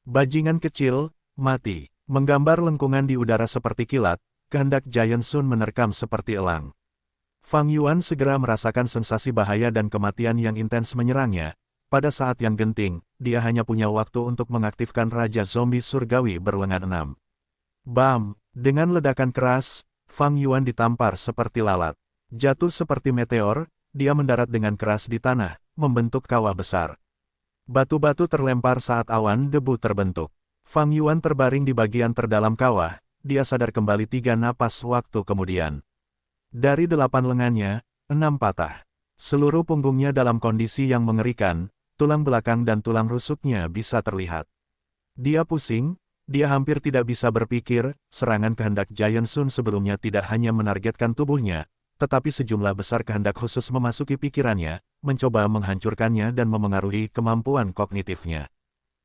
Bajingan kecil, mati. Menggambar lengkungan di udara seperti kilat, kehendak Giant Sun menerkam seperti elang. Fang Yuan segera merasakan sensasi bahaya dan kematian yang intens menyerangnya. Pada saat yang genting, dia hanya punya waktu untuk mengaktifkan Raja Zombie Surgawi berlengan 6. Bam! Dengan ledakan keras, Fang Yuan ditampar seperti lalat. Jatuh seperti meteor, dia mendarat dengan keras di tanah, membentuk kawah besar. Batu-batu terlempar saat awan debu terbentuk. Fang Yuan terbaring di bagian terdalam kawah, dia sadar kembali 3 napas waktu kemudian. Dari 8 lengannya, 6 patah. Seluruh punggungnya dalam kondisi yang mengerikan, tulang belakang dan tulang rusuknya bisa terlihat. Dia pusing, dia hampir tidak bisa berpikir, serangan kehendak Giant Sun sebelumnya tidak hanya menargetkan tubuhnya, tetapi sejumlah besar kehendak khusus memasuki pikirannya, mencoba menghancurkannya dan memengaruhi kemampuan kognitifnya.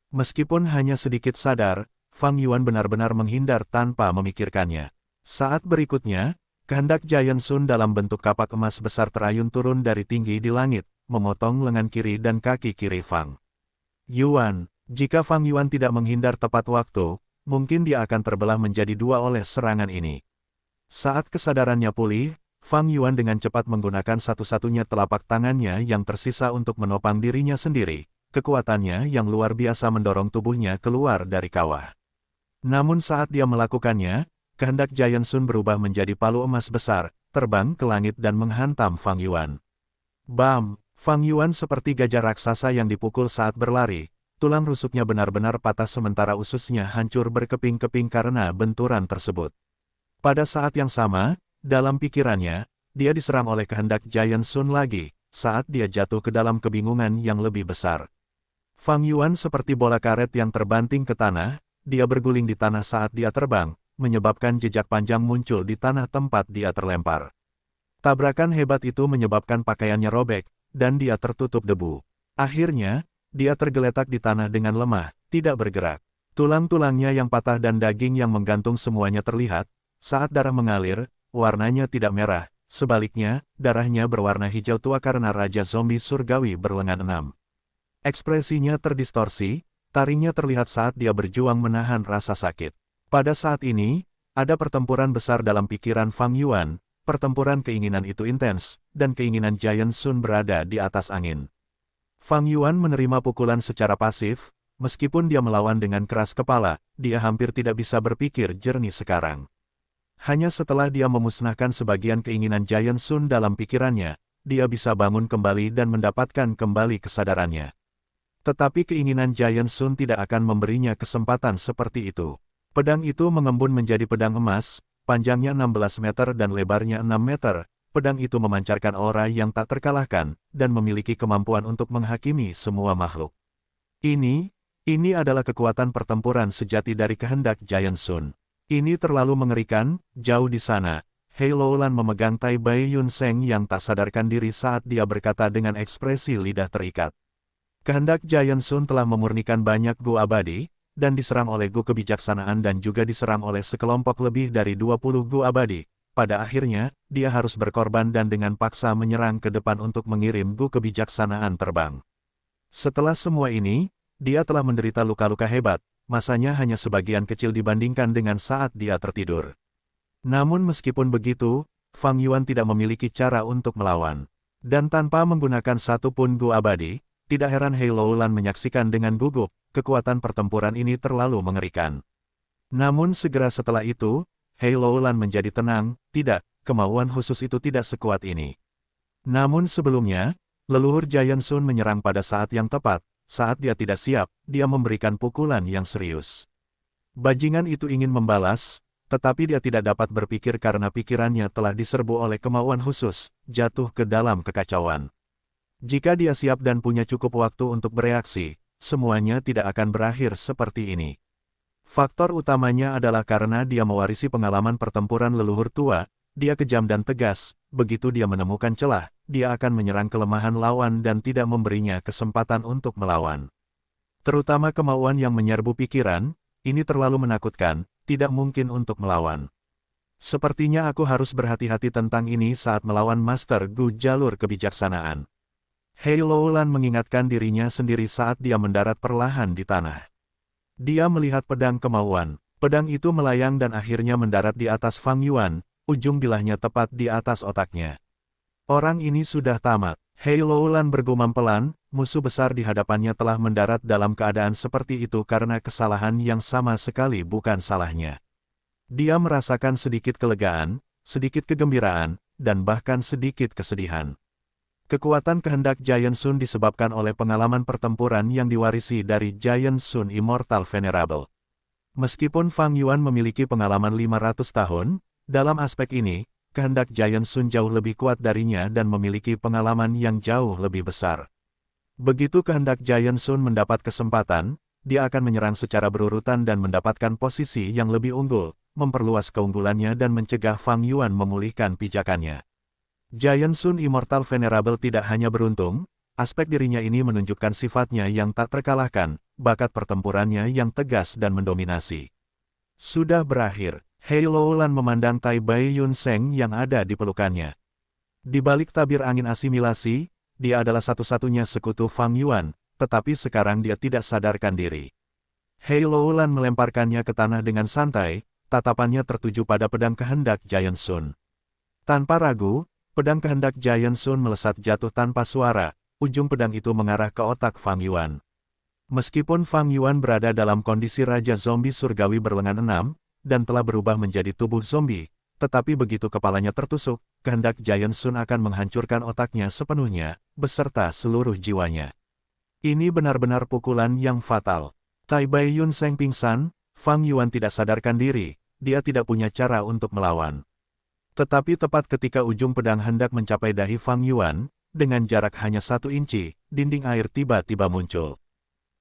Meskipun hanya sedikit sadar, Fang Yuan benar-benar menghindar tanpa memikirkannya. Saat berikutnya, kehendak Giant Sun dalam bentuk kapak emas besar terayun turun dari tinggi di langit, memotong lengan kiri dan kaki kiri Fang Yuan. Jika Fang Yuan tidak menghindar tepat waktu, mungkin dia akan terbelah menjadi 2 oleh serangan ini. Saat kesadarannya pulih, Fang Yuan dengan cepat menggunakan satu-satunya telapak tangannya yang tersisa untuk menopang dirinya sendiri. Kekuatannya yang luar biasa mendorong tubuhnya keluar dari kawah. Namun saat dia melakukannya, kehendak Giant Sun berubah menjadi palu emas besar, terbang ke langit dan menghantam Fang Yuan. Bam! Fang Yuan seperti gajah raksasa yang dipukul saat berlari. Tulang rusuknya benar-benar patah sementara ususnya hancur berkeping-keping karena benturan tersebut. Pada saat yang sama, dalam pikirannya, dia diserang oleh kehendak Giant Sun lagi, saat dia jatuh ke dalam kebingungan yang lebih besar. Fang Yuan seperti bola karet yang terbanting ke tanah, dia berguling di tanah saat dia terbang, menyebabkan jejak panjang muncul di tanah tempat dia terlempar. Tabrakan hebat itu menyebabkan pakaiannya robek, dan dia tertutup debu. Akhirnya, dia tergeletak di tanah dengan lemah, tidak bergerak. Tulang-tulangnya yang patah dan daging yang menggantung semuanya terlihat. Saat darah mengalir, warnanya tidak merah, sebaliknya, darahnya berwarna hijau tua karena Raja Zombie Surgawi berlengan 6. Ekspresinya terdistorsi, taringnya terlihat saat dia berjuang menahan rasa sakit. Pada saat ini, ada pertempuran besar dalam pikiran Fang Yuan, pertempuran keinginan itu intens, dan keinginan Giant Sun berada di atas angin. Fang Yuan menerima pukulan secara pasif, meskipun dia melawan dengan keras kepala, dia hampir tidak bisa berpikir jernih sekarang. Hanya setelah dia memusnahkan sebagian keinginan Giant Sun dalam pikirannya, dia bisa bangun kembali dan mendapatkan kembali kesadarannya. Tetapi keinginan Giant Sun tidak akan memberinya kesempatan seperti itu. Pedang itu mengembun menjadi pedang emas, panjangnya 16 meter dan lebarnya 6 meter. Pedang itu memancarkan aura yang tak terkalahkan, dan memiliki kemampuan untuk menghakimi semua makhluk. Ini adalah kekuatan pertempuran sejati dari kehendak Giant Sun. Ini terlalu mengerikan. Jauh di sana, Hei Loulan memegang Tai Bai Yun Seng yang tak sadarkan diri saat dia berkata dengan ekspresi lidah terikat. Kehendak Giant Sun telah memurnikan banyak gu abadi, dan diserang oleh gu kebijaksanaan dan juga diserang oleh sekelompok lebih dari 20 gu abadi. Pada akhirnya, dia harus berkorban dan dengan paksa menyerang ke depan untuk mengirim gu kebijaksanaan terbang. Setelah semua ini, dia telah menderita luka-luka hebat, masanya hanya sebagian kecil dibandingkan dengan saat dia tertidur. Namun meskipun begitu, Fang Yuan tidak memiliki cara untuk melawan. Dan tanpa menggunakan satu pun gu abadi, tidak heran Hei Loulan menyaksikan dengan gugup, kekuatan pertempuran ini terlalu mengerikan. Namun segera setelah itu, Hei Loulan menjadi tenang, tidak, kemauan khusus itu tidak sekuat ini. Namun sebelumnya, leluhur Giant Sun menyerang pada saat yang tepat, saat dia tidak siap, dia memberikan pukulan yang serius. Bajingan itu ingin membalas, tetapi dia tidak dapat berpikir karena pikirannya telah diserbu oleh kemauan khusus, jatuh ke dalam kekacauan. Jika dia siap dan punya cukup waktu untuk bereaksi, semuanya tidak akan berakhir seperti ini. Faktor utamanya adalah karena dia mewarisi pengalaman pertempuran leluhur tua, dia kejam dan tegas, begitu dia menemukan celah, dia akan menyerang kelemahan lawan dan tidak memberinya kesempatan untuk melawan. Terutama kemauan yang menyerbu pikiran, ini terlalu menakutkan, tidak mungkin untuk melawan. Sepertinya aku harus berhati-hati tentang ini saat melawan Master Gu jalur kebijaksanaan. Hei Loulan mengingatkan dirinya sendiri saat dia mendarat perlahan di tanah. Dia melihat pedang kemauan. Pedang itu melayang dan akhirnya mendarat di atas Fang Yuan, ujung bilahnya tepat di atas otaknya. Orang ini sudah tamat. Hei Loulan bergumam pelan, musuh besar di hadapannya telah mendarat dalam keadaan seperti itu karena kesalahan yang sama sekali bukan salahnya. Dia merasakan sedikit kelegaan, sedikit kegembiraan, dan bahkan sedikit kesedihan. Kekuatan kehendak Giant Sun disebabkan oleh pengalaman pertempuran yang diwarisi dari Giant Sun Immortal Venerable. Meskipun Fang Yuan memiliki pengalaman 500 tahun, dalam aspek ini, kehendak Giant Sun jauh lebih kuat darinya dan memiliki pengalaman yang jauh lebih besar. Begitu kehendak Giant Sun mendapat kesempatan, dia akan menyerang secara berurutan dan mendapatkan posisi yang lebih unggul, memperluas keunggulannya dan mencegah Fang Yuan memulihkan pijakannya. Giant Sun Immortal Venerable tidak hanya beruntung, aspek dirinya ini menunjukkan sifatnya yang tak terkalahkan, bakat pertempurannya yang tegas dan mendominasi. Sudah berakhir, Hei Loulan memandang Tai Bai Yun Seng yang ada di pelukannya. Di balik tabir angin asimilasi, dia adalah satu-satunya sekutu Fang Yuan, tetapi sekarang dia tidak sadarkan diri. Hei Loulan melemparkannya ke tanah dengan santai, tatapannya tertuju pada pedang kehendak Giant Sun. Tanpa ragu, pedang kehendak Giant Sun melesat jatuh tanpa suara, ujung pedang itu mengarah ke otak Fang Yuan. Meskipun Fang Yuan berada dalam kondisi Raja Zombie Surgawi berlengan 6, dan telah berubah menjadi tubuh zombie, tetapi begitu kepalanya tertusuk, kehendak Giant Sun akan menghancurkan otaknya sepenuhnya, beserta seluruh jiwanya. Ini benar-benar pukulan yang fatal. Tai Bai Yun Seng pingsan, Fang Yuan tidak sadarkan diri, dia tidak punya cara untuk melawan. Tetapi tepat ketika ujung pedang hendak mencapai dahi Fang Yuan, dengan jarak hanya 1 inci, dinding air tiba-tiba muncul.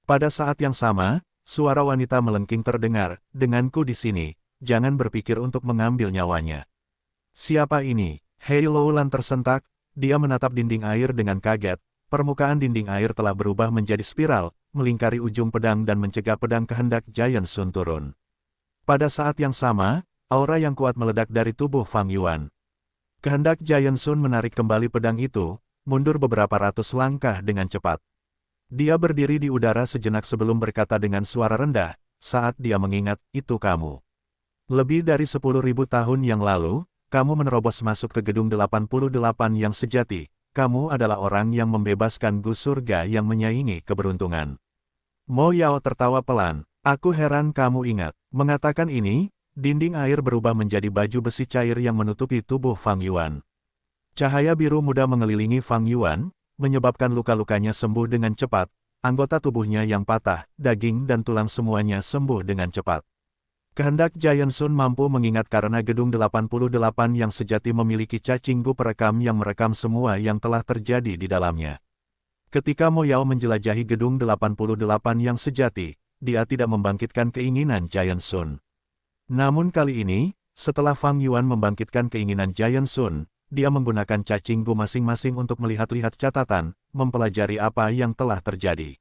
Pada saat yang sama, suara wanita melengking terdengar, denganku di sini, jangan berpikir untuk mengambil nyawanya. Siapa ini? Hei Loulan tersentak, dia menatap dinding air dengan kaget, permukaan dinding air telah berubah menjadi spiral, melingkari ujung pedang dan mencegah pedang kehendak Giant Sun turun. Pada saat yang sama, aura yang kuat meledak dari tubuh Fang Yuan. Kehendak Giant Sun menarik kembali pedang itu, mundur beberapa ratus langkah dengan cepat. Dia berdiri di udara sejenak sebelum berkata dengan suara rendah, saat dia mengingat, itu kamu. Lebih dari 10.000 tahun yang lalu, kamu menerobos masuk ke gedung 88 yang sejati, kamu adalah orang yang membebaskan Gu Surga yang menyaingi keberuntungan. Mo Yao tertawa pelan, aku heran kamu ingat. Mengatakan ini, dinding air berubah menjadi baju besi cair yang menutupi tubuh Fang Yuan. Cahaya biru muda mengelilingi Fang Yuan, menyebabkan luka-lukanya sembuh dengan cepat, anggota tubuhnya yang patah, daging dan tulang semuanya sembuh dengan cepat. Kehendak Giant Sun mampu mengingat karena gedung 88 yang sejati memiliki cacing Gu perekam yang merekam semua yang telah terjadi di dalamnya. Ketika Mo Yao menjelajahi gedung 88 yang sejati, dia tidak membangkitkan keinginan Giant Sun. Namun kali ini, setelah Fang Yuan membangkitkan keinginan Giant Sun, dia menggunakan cacing Gu masing-masing untuk melihat-lihat catatan, mempelajari apa yang telah terjadi.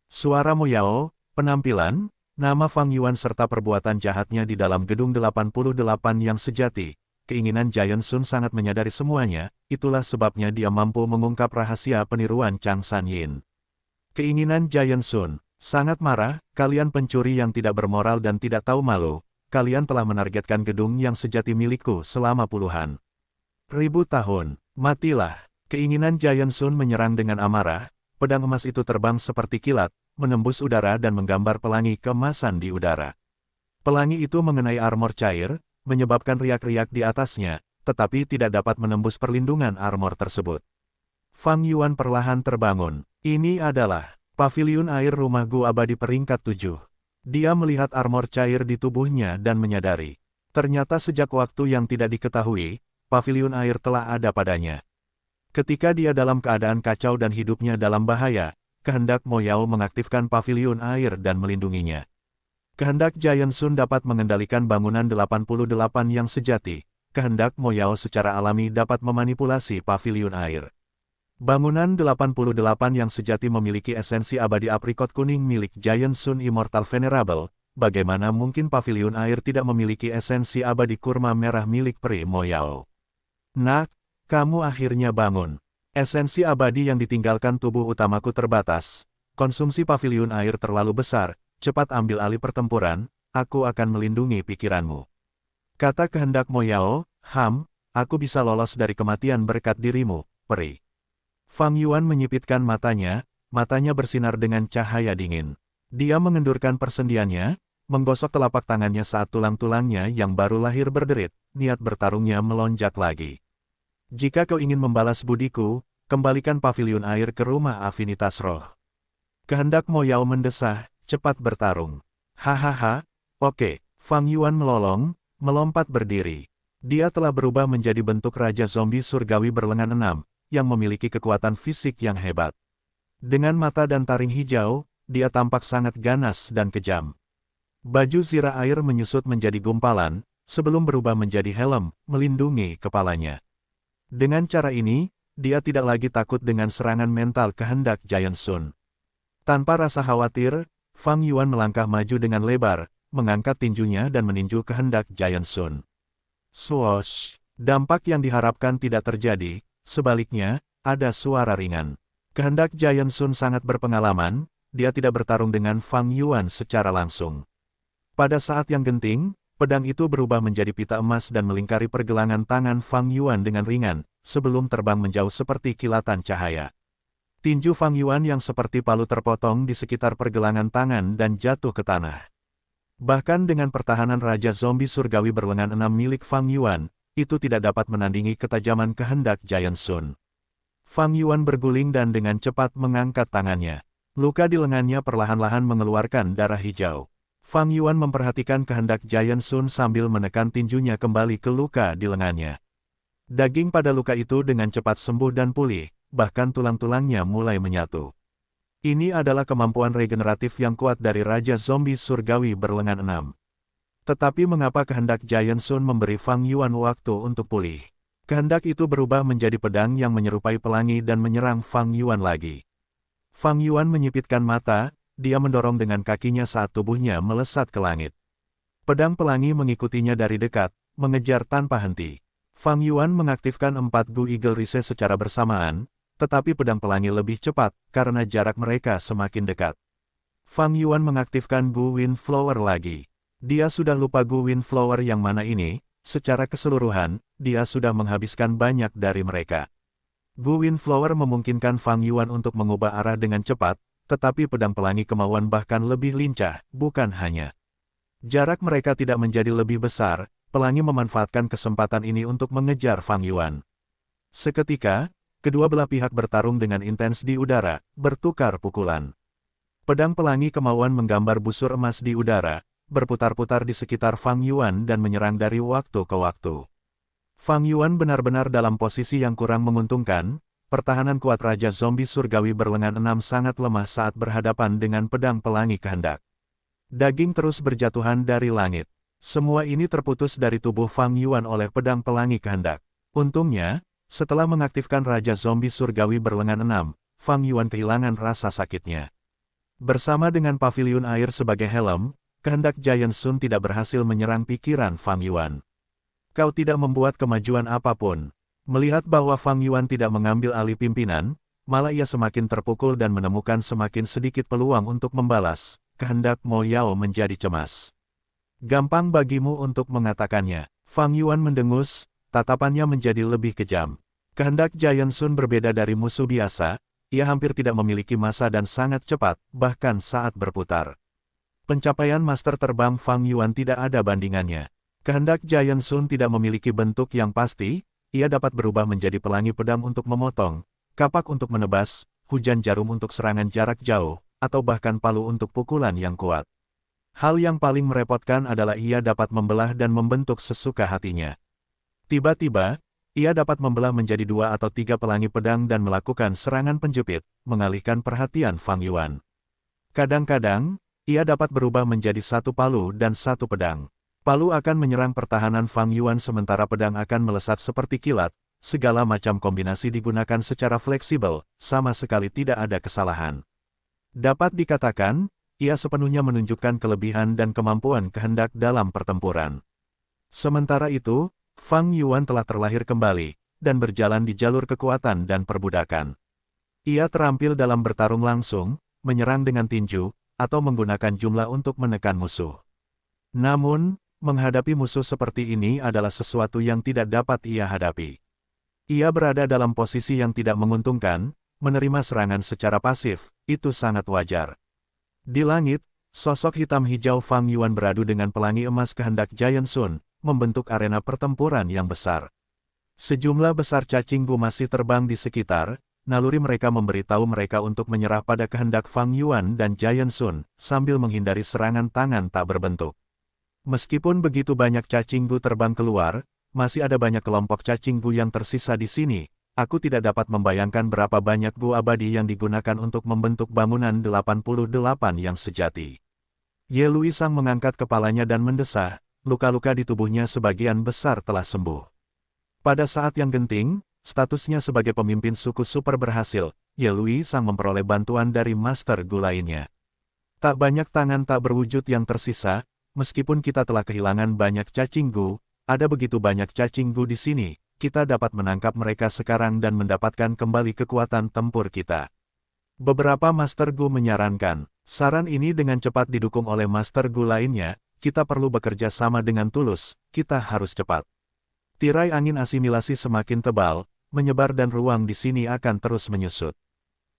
Suara Mo Yao, penampilan, nama Fang Yuan serta perbuatan jahatnya di dalam gedung 88 yang sejati, keinginan Giant Sun sangat menyadari semuanya, itulah sebabnya dia mampu mengungkap rahasia peniruan Chang San Yin. Keinginan Giant Sun, sangat marah, kalian pencuri yang tidak bermoral dan tidak tahu malu, kalian telah menargetkan gedung yang sejati milikku selama puluhan ribu tahun, matilah. Keinginan Giant Sun menyerang dengan amarah, pedang emas itu terbang seperti kilat, menembus udara dan menggambar pelangi keemasan di udara. Pelangi itu mengenai armor cair, menyebabkan riak-riak di atasnya, tetapi tidak dapat menembus perlindungan armor tersebut. Fang Yuan perlahan terbangun. Ini adalah paviliun air rumah Gu abadi peringkat 7. Dia melihat armor cair di tubuhnya dan menyadari. Ternyata sejak waktu yang tidak diketahui, paviliun air telah ada padanya. Ketika dia dalam keadaan kacau dan hidupnya dalam bahaya, kehendak Mo Yao mengaktifkan paviliun air dan melindunginya. Kehendak Giant Sun dapat mengendalikan bangunan 88 yang sejati. Kehendak Mo Yao secara alami dapat memanipulasi paviliun air. Bangunan 88 yang sejati memiliki esensi abadi aprikot kuning milik Giant Sun Immortal Venerable. Bagaimana mungkin paviliun air tidak memiliki esensi abadi kurma merah milik peri Mo Yao? Nak, kamu akhirnya bangun. Esensi abadi yang ditinggalkan tubuh utamaku terbatas. Konsumsi paviliun air terlalu besar. Cepat ambil alih pertempuran, aku akan melindungi pikiranmu. Kata kehendak Mo Yao, aku bisa lolos dari kematian berkat dirimu, peri. Fang Yuan menyipitkan matanya bersinar dengan cahaya dingin. Dia mengendurkan persendiannya, menggosok telapak tangannya saat tulang-tulangnya yang baru lahir berderit, niat bertarungnya melonjak lagi. Jika kau ingin membalas budiku, kembalikan paviliun air ke rumah afinitas roh. Kehendak Mo Yao mendesah, cepat bertarung. Hahaha, oke. Fang Yuan melompat berdiri. Dia telah berubah menjadi bentuk Raja Zombie Surgawi berlengan 6, yang memiliki kekuatan fisik yang hebat. Dengan mata dan taring hijau, dia tampak sangat ganas dan kejam. Baju zirah air menyusut menjadi gumpalan, sebelum berubah menjadi helm, melindungi kepalanya. Dengan cara ini, dia tidak lagi takut dengan serangan mental kehendak Giant Sun. Tanpa rasa khawatir, Fang Yuan melangkah maju dengan lebar, mengangkat tinjunya dan meninju kehendak Giant Sun. Swoosh! Dampak yang diharapkan tidak terjadi, sebaliknya, ada suara ringan. Kehendak Giant Sun sangat berpengalaman, dia tidak bertarung dengan Fang Yuan secara langsung. Pada saat yang genting, pedang itu berubah menjadi pita emas dan melingkari pergelangan tangan Fang Yuan dengan ringan, sebelum terbang menjauh seperti kilatan cahaya. Tinju Fang Yuan yang seperti palu terpotong di sekitar pergelangan tangan dan jatuh ke tanah. Bahkan dengan pertahanan Raja Zombie Surgawi berlengan 6 milik Fang Yuan, itu tidak dapat menandingi ketajaman kehendak Giant Sun. Fang Yuan berguling dan dengan cepat mengangkat tangannya. Luka di lengannya perlahan-lahan mengeluarkan darah hijau. Fang Yuan memperhatikan kehendak Giant Sun sambil menekan tinjunya kembali ke luka di lengannya. Daging pada luka itu dengan cepat sembuh dan pulih, bahkan tulang-tulangnya mulai menyatu. Ini adalah kemampuan regeneratif yang kuat dari Raja Zombie Surgawi berlengan 6. Tetapi mengapa kehendak Giant Sun memberi Fang Yuan waktu untuk pulih? Kehendak itu berubah menjadi pedang yang menyerupai pelangi dan menyerang Fang Yuan lagi. Fang Yuan menyipitkan mata, dia mendorong dengan kakinya saat tubuhnya melesat ke langit. Pedang pelangi mengikutinya dari dekat, mengejar tanpa henti. Fang Yuan mengaktifkan 4 Gu Eagle Rise secara bersamaan, tetapi pedang pelangi lebih cepat, karena jarak mereka semakin dekat. Fang Yuan mengaktifkan Gu Wind Flower lagi. Dia sudah lupa Gu Wind Flower yang mana ini, secara keseluruhan, dia sudah menghabiskan banyak dari mereka. Gu Wind Flower memungkinkan Fang Yuan untuk mengubah arah dengan cepat, tetapi pedang pelangi kemauan bahkan lebih lincah, bukan hanya. Jarak mereka tidak menjadi lebih besar, pelangi memanfaatkan kesempatan ini untuk mengejar Fang Yuan. Seketika, kedua belah pihak bertarung dengan intens di udara, bertukar pukulan. Pedang pelangi kemauan menggambar busur emas di udara, berputar-putar di sekitar Fang Yuan dan menyerang dari waktu ke waktu. Fang Yuan benar-benar dalam posisi yang kurang menguntungkan. Pertahanan kuat Raja Zombie Surgawi berlengan 6 sangat lemah saat berhadapan dengan pedang pelangi kehendak. Daging terus berjatuhan dari langit. Semua ini terputus dari tubuh Fang Yuan oleh pedang pelangi kehendak. Untungnya, setelah mengaktifkan Raja Zombie Surgawi berlengan 6, Fang Yuan kehilangan rasa sakitnya. Bersama dengan paviliun air sebagai helm, kehendak Giant Sun tidak berhasil menyerang pikiran Fang Yuan. Kau tidak membuat kemajuan apapun. Melihat bahwa Fang Yuan tidak mengambil alih pimpinan, malah ia semakin terpukul dan menemukan semakin sedikit peluang untuk membalas, kehendak Mo Yao menjadi cemas. Gampang bagimu untuk mengatakannya. Fang Yuan mendengus, tatapannya menjadi lebih kejam. Kehendak Giant Sun berbeda dari musuh biasa, ia hampir tidak memiliki masa dan sangat cepat, bahkan saat berputar. Pencapaian master terbang Fang Yuan tidak ada bandingannya. Kehendak Giant Sun tidak memiliki bentuk yang pasti, ia dapat berubah menjadi pelangi pedang untuk memotong, kapak untuk menebas, hujan jarum untuk serangan jarak jauh, atau bahkan palu untuk pukulan yang kuat. Hal yang paling merepotkan adalah ia dapat membelah dan membentuk sesuka hatinya. Tiba-tiba, ia dapat membelah menjadi 2 atau 3 pelangi pedang dan melakukan serangan penjepit, mengalihkan perhatian Fang Yuan. Kadang-kadang, ia dapat berubah menjadi 1 palu dan 1 pedang. Palu akan menyerang pertahanan Fang Yuan sementara pedang akan melesat seperti kilat, segala macam kombinasi digunakan secara fleksibel, sama sekali tidak ada kesalahan. Dapat dikatakan, ia sepenuhnya menunjukkan kelebihan dan kemampuan kehendak dalam pertempuran. Sementara itu, Fang Yuan telah terlahir kembali, dan berjalan di jalur kekuatan dan perbudakan. Ia terampil dalam bertarung langsung, menyerang dengan tinju, atau menggunakan jumlah untuk menekan musuh. Namun, menghadapi musuh seperti ini adalah sesuatu yang tidak dapat ia hadapi. Ia berada dalam posisi yang tidak menguntungkan, menerima serangan secara pasif, itu sangat wajar. Di langit, sosok hitam hijau Fang Yuan beradu dengan pelangi emas kehendak Giant Sun, membentuk arena pertempuran yang besar. Sejumlah besar cacing gu masih terbang di sekitar, naluri mereka memberitahu mereka untuk menyerah pada kehendak Fang Yuan dan Giant Sun, sambil menghindari serangan tangan tak berbentuk. Meskipun begitu banyak cacing gu terbang keluar, masih ada banyak kelompok cacing gu yang tersisa di sini. Aku tidak dapat membayangkan berapa banyak gu abadi yang digunakan untuk membentuk bangunan 88 yang sejati. Ye Luisang mengangkat kepalanya dan mendesah, luka-luka di tubuhnya sebagian besar telah sembuh. Pada saat yang genting, statusnya sebagai pemimpin suku super berhasil, Ye Luisang memperoleh bantuan dari master gu lainnya. Tak banyak tangan tak berwujud yang tersisa. Meskipun kita telah kehilangan banyak cacing gu, ada begitu banyak cacing gu di sini, kita dapat menangkap mereka sekarang dan mendapatkan kembali kekuatan tempur kita. Beberapa Master Gu menyarankan, saran ini dengan cepat didukung oleh Master Gu lainnya, kita perlu bekerja sama dengan tulus, kita harus cepat. Tirai angin asimilasi semakin tebal, menyebar dan ruang di sini akan terus menyusut.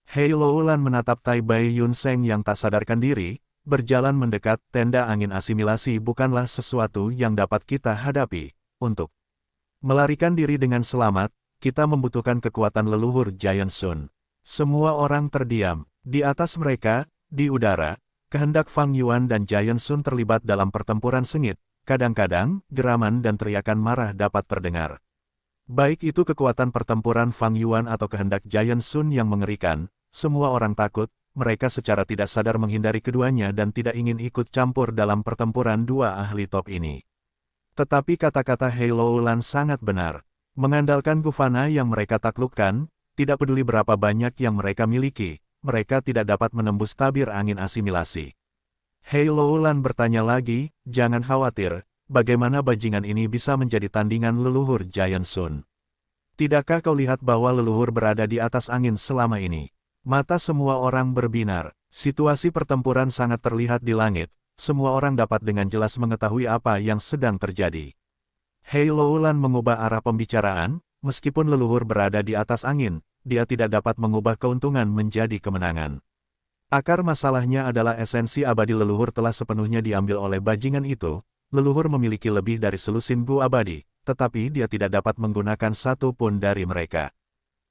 Hei Loulan menatap Tai Bai Yun Seng yang tak sadarkan diri, berjalan mendekat. Tenda angin asimilasi bukanlah sesuatu yang dapat kita hadapi. Untuk melarikan diri dengan selamat, kita membutuhkan kekuatan leluhur Giant Sun. Semua orang terdiam. Di atas mereka, di udara, kehendak Fang Yuan dan Giant Sun terlibat dalam pertempuran sengit. Kadang-kadang, geraman dan teriakan marah dapat terdengar. Baik itu kekuatan pertempuran Fang Yuan atau kehendak Giant Sun yang mengerikan, semua orang takut. Mereka secara tidak sadar menghindari keduanya dan tidak ingin ikut campur dalam pertempuran dua ahli top ini. Tetapi kata-kata Hei Loulan sangat benar. Mengandalkan Gufana yang mereka taklukkan, tidak peduli berapa banyak yang mereka miliki, mereka tidak dapat menembus tabir angin asimilasi. Hei Loulan bertanya lagi, jangan khawatir, bagaimana bajingan ini bisa menjadi tandingan leluhur Giant Sun? Tidakkah kau lihat bahwa leluhur berada di atas angin selama ini? Mata semua orang berbinar, situasi pertempuran sangat terlihat di langit, semua orang dapat dengan jelas mengetahui apa yang sedang terjadi. Hei Loulan mengubah arah pembicaraan, meskipun leluhur berada di atas angin, dia tidak dapat mengubah keuntungan menjadi kemenangan. Akar masalahnya adalah esensi abadi leluhur telah sepenuhnya diambil oleh bajingan itu. Leluhur memiliki lebih dari selusin gu abadi, tetapi dia tidak dapat menggunakan satu pun dari mereka.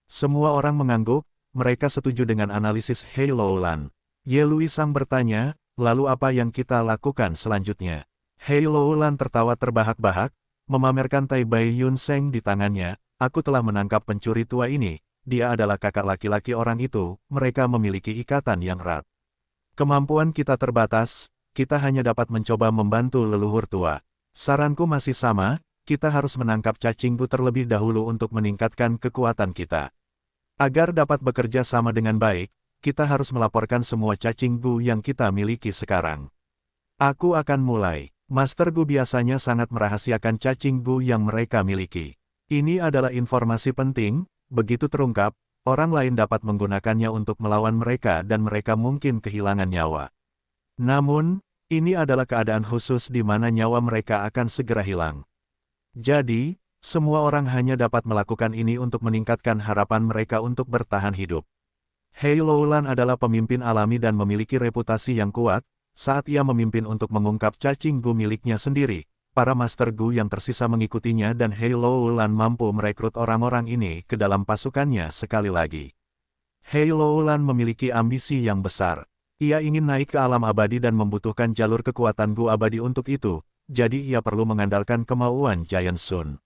Semua orang mengangguk. Mereka setuju dengan analisis Hei Loulan. Ye Luisang bertanya, lalu apa yang kita lakukan selanjutnya? Hei Loulan tertawa terbahak-bahak, memamerkan Tai Bai Yun Seng di tangannya. Aku telah menangkap pencuri tua ini. Dia adalah kakak laki-laki orang itu. Mereka memiliki ikatan yang erat. Kemampuan kita terbatas, kita hanya dapat mencoba membantu leluhur tua. Saranku masih sama, kita harus menangkap cacing gu terlebih dahulu untuk meningkatkan kekuatan kita. Agar dapat bekerja sama dengan baik, kita harus melaporkan semua cacing gu yang kita miliki sekarang. Aku akan mulai. Master Gu biasanya sangat merahasiakan cacing gu yang mereka miliki. Ini adalah informasi penting, begitu terungkap, orang lain dapat menggunakannya untuk melawan mereka dan mereka mungkin kehilangan nyawa. Namun, ini adalah keadaan khusus di mana nyawa mereka akan segera hilang. Jadi, semua orang hanya dapat melakukan ini untuk meningkatkan harapan mereka untuk bertahan hidup. Hei Loulan adalah pemimpin alami dan memiliki reputasi yang kuat, saat ia memimpin untuk mengungkap cacing Gu miliknya sendiri. Para Master Gu yang tersisa mengikutinya dan Hei Loulan mampu merekrut orang-orang ini ke dalam pasukannya sekali lagi. Hei Loulan memiliki ambisi yang besar. Ia ingin naik ke alam abadi dan membutuhkan jalur kekuatan Gu abadi untuk itu, jadi ia perlu mengandalkan kemauan Giant Sun.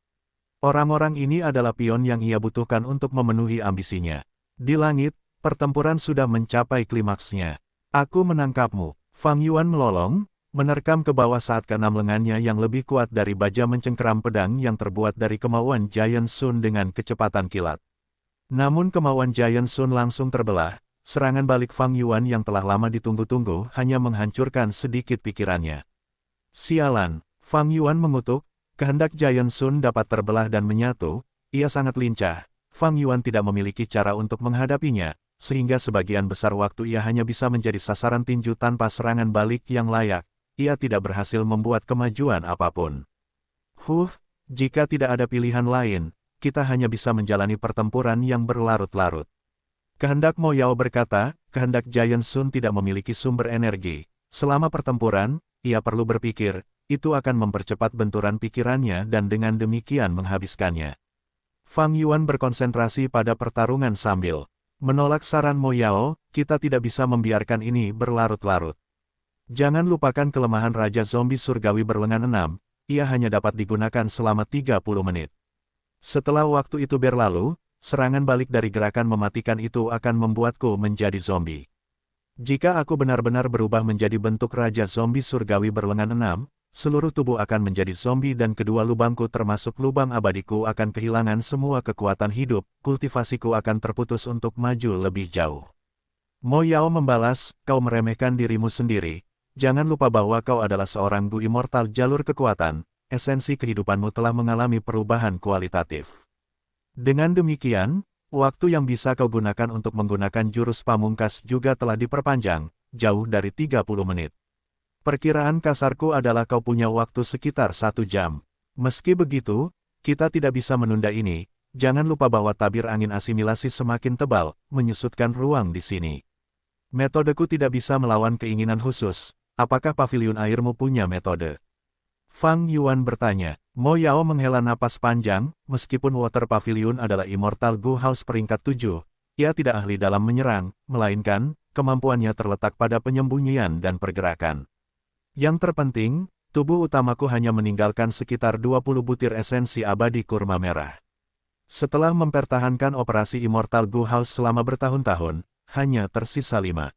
Orang-orang ini adalah pion yang ia butuhkan untuk memenuhi ambisinya. Di langit, pertempuran sudah mencapai klimaksnya. Aku menangkapmu. Fang Yuan melolong, menerkam ke bawah saat keenam lengannya yang lebih kuat dari baja mencengkeram pedang yang terbuat dari kemauan Giant Sun dengan kecepatan kilat. Namun kemauan Giant Sun langsung terbelah, serangan balik Fang Yuan yang telah lama ditunggu-tunggu hanya menghancurkan sedikit pikirannya. Sialan, Fang Yuan mengutuk, kehendak Giant Sun dapat terbelah dan menyatu, ia sangat lincah, Fang Yuan tidak memiliki cara untuk menghadapinya, sehingga sebagian besar waktu ia hanya bisa menjadi sasaran tinju tanpa serangan balik yang layak. Ia tidak berhasil membuat kemajuan apapun. Jika tidak ada pilihan lain, kita hanya bisa menjalani pertempuran yang berlarut-larut. Kehendak Mo Yao berkata, kehendak Giant Sun tidak memiliki sumber energi. Selama pertempuran, ia perlu berpikir, itu akan mempercepat benturan pikirannya dan dengan demikian menghabiskannya. Fang Yuan berkonsentrasi pada pertarungan sambil menolak saran Mo Yao, kita tidak bisa membiarkan ini berlarut-larut. Jangan lupakan kelemahan Raja Zombie Surgawi berlengan 6, ia hanya dapat digunakan selama 30 menit. Setelah waktu itu berlalu, serangan balik dari gerakan mematikan itu akan membuatku menjadi zombie. Jika aku benar-benar berubah menjadi bentuk Raja Zombie Surgawi berlengan 6, seluruh tubuh akan menjadi zombie dan kedua lubangku termasuk lubang abadiku akan kehilangan semua kekuatan hidup, kultivasiku akan terputus untuk maju lebih jauh. Mo Yao membalas, kau meremehkan dirimu sendiri. Jangan lupa bahwa kau adalah seorang Gu immortal jalur kekuatan, esensi kehidupanmu telah mengalami perubahan kualitatif. Dengan demikian, waktu yang bisa kau gunakan untuk menggunakan jurus pamungkas juga telah diperpanjang, jauh dari 30 menit. Perkiraan kasarku adalah kau punya waktu sekitar 1 jam. Meski begitu, kita tidak bisa menunda ini, jangan lupa bahwa tabir angin asimilasi semakin tebal, menyusutkan ruang di sini. Metodeku tidak bisa melawan keinginan khusus. Apakah paviliun airmu punya metode? Fang Yuan bertanya. Mo Yao menghela napas panjang, meskipun Water Pavilion adalah Immortal Gu House peringkat 7, ia tidak ahli dalam menyerang, melainkan, kemampuannya terletak pada penyembunyian dan pergerakan. Yang terpenting, tubuh utamaku hanya meninggalkan sekitar 20 butir esensi abadi kurma merah. Setelah mempertahankan operasi Immortal Gu House selama bertahun-tahun, hanya tersisa 5.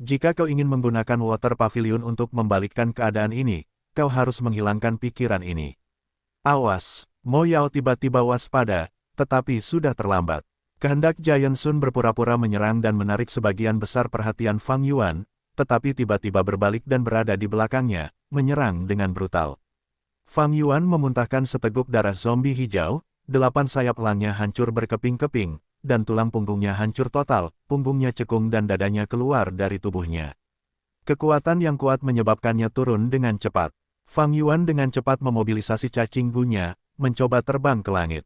Jika kau ingin menggunakan Water Pavilion untuk membalikkan keadaan ini, kau harus menghilangkan pikiran ini. Awas, Mo Yao tiba-tiba waspada, tetapi sudah terlambat. Kehendak Giant Sun berpura-pura menyerang dan menarik sebagian besar perhatian Fang Yuan, tetapi tiba-tiba berbalik dan berada di belakangnya, menyerang dengan brutal. Fang Yuan memuntahkan seteguk darah zombie hijau, 8 sayap elangnya hancur berkeping-keping, dan tulang punggungnya hancur total, punggungnya cekung dan dadanya keluar dari tubuhnya. Kekuatan yang kuat menyebabkannya turun dengan cepat. Fang Yuan dengan cepat memobilisasi cacing Gunya, mencoba terbang ke langit.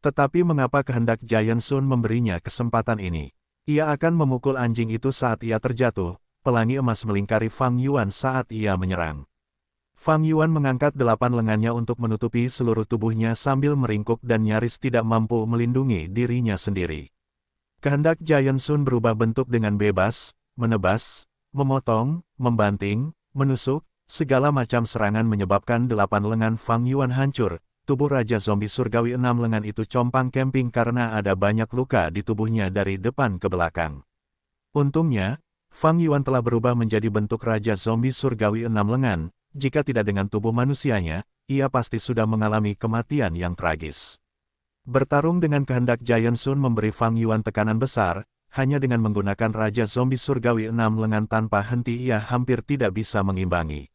Tetapi mengapa kehendak Giant Sun memberinya kesempatan ini? Ia akan memukul anjing itu saat ia terjatuh, pelangi emas melingkari Fang Yuan saat ia menyerang. Fang Yuan mengangkat 8 lengannya untuk menutupi seluruh tubuhnya sambil meringkuk dan nyaris tidak mampu melindungi dirinya sendiri. Kehendak Giant Sun berubah bentuk dengan bebas, menebas, memotong, membanting, menusuk, segala macam serangan menyebabkan 8 lengan Fang Yuan hancur. Tubuh Raja Zombie Surgawi 6 lengan itu compang-camping karena ada banyak luka di tubuhnya dari depan ke belakang. Untungnya, Fang Yuan telah berubah menjadi bentuk Raja Zombie Surgawi 6 lengan. Jika tidak dengan tubuh manusianya, ia pasti sudah mengalami kematian yang tragis. Bertarung dengan kehendak Giant Sun memberi Fang Yuan tekanan besar, hanya dengan menggunakan Raja Zombie Surgawi 6 lengan tanpa henti ia hampir tidak bisa mengimbangi.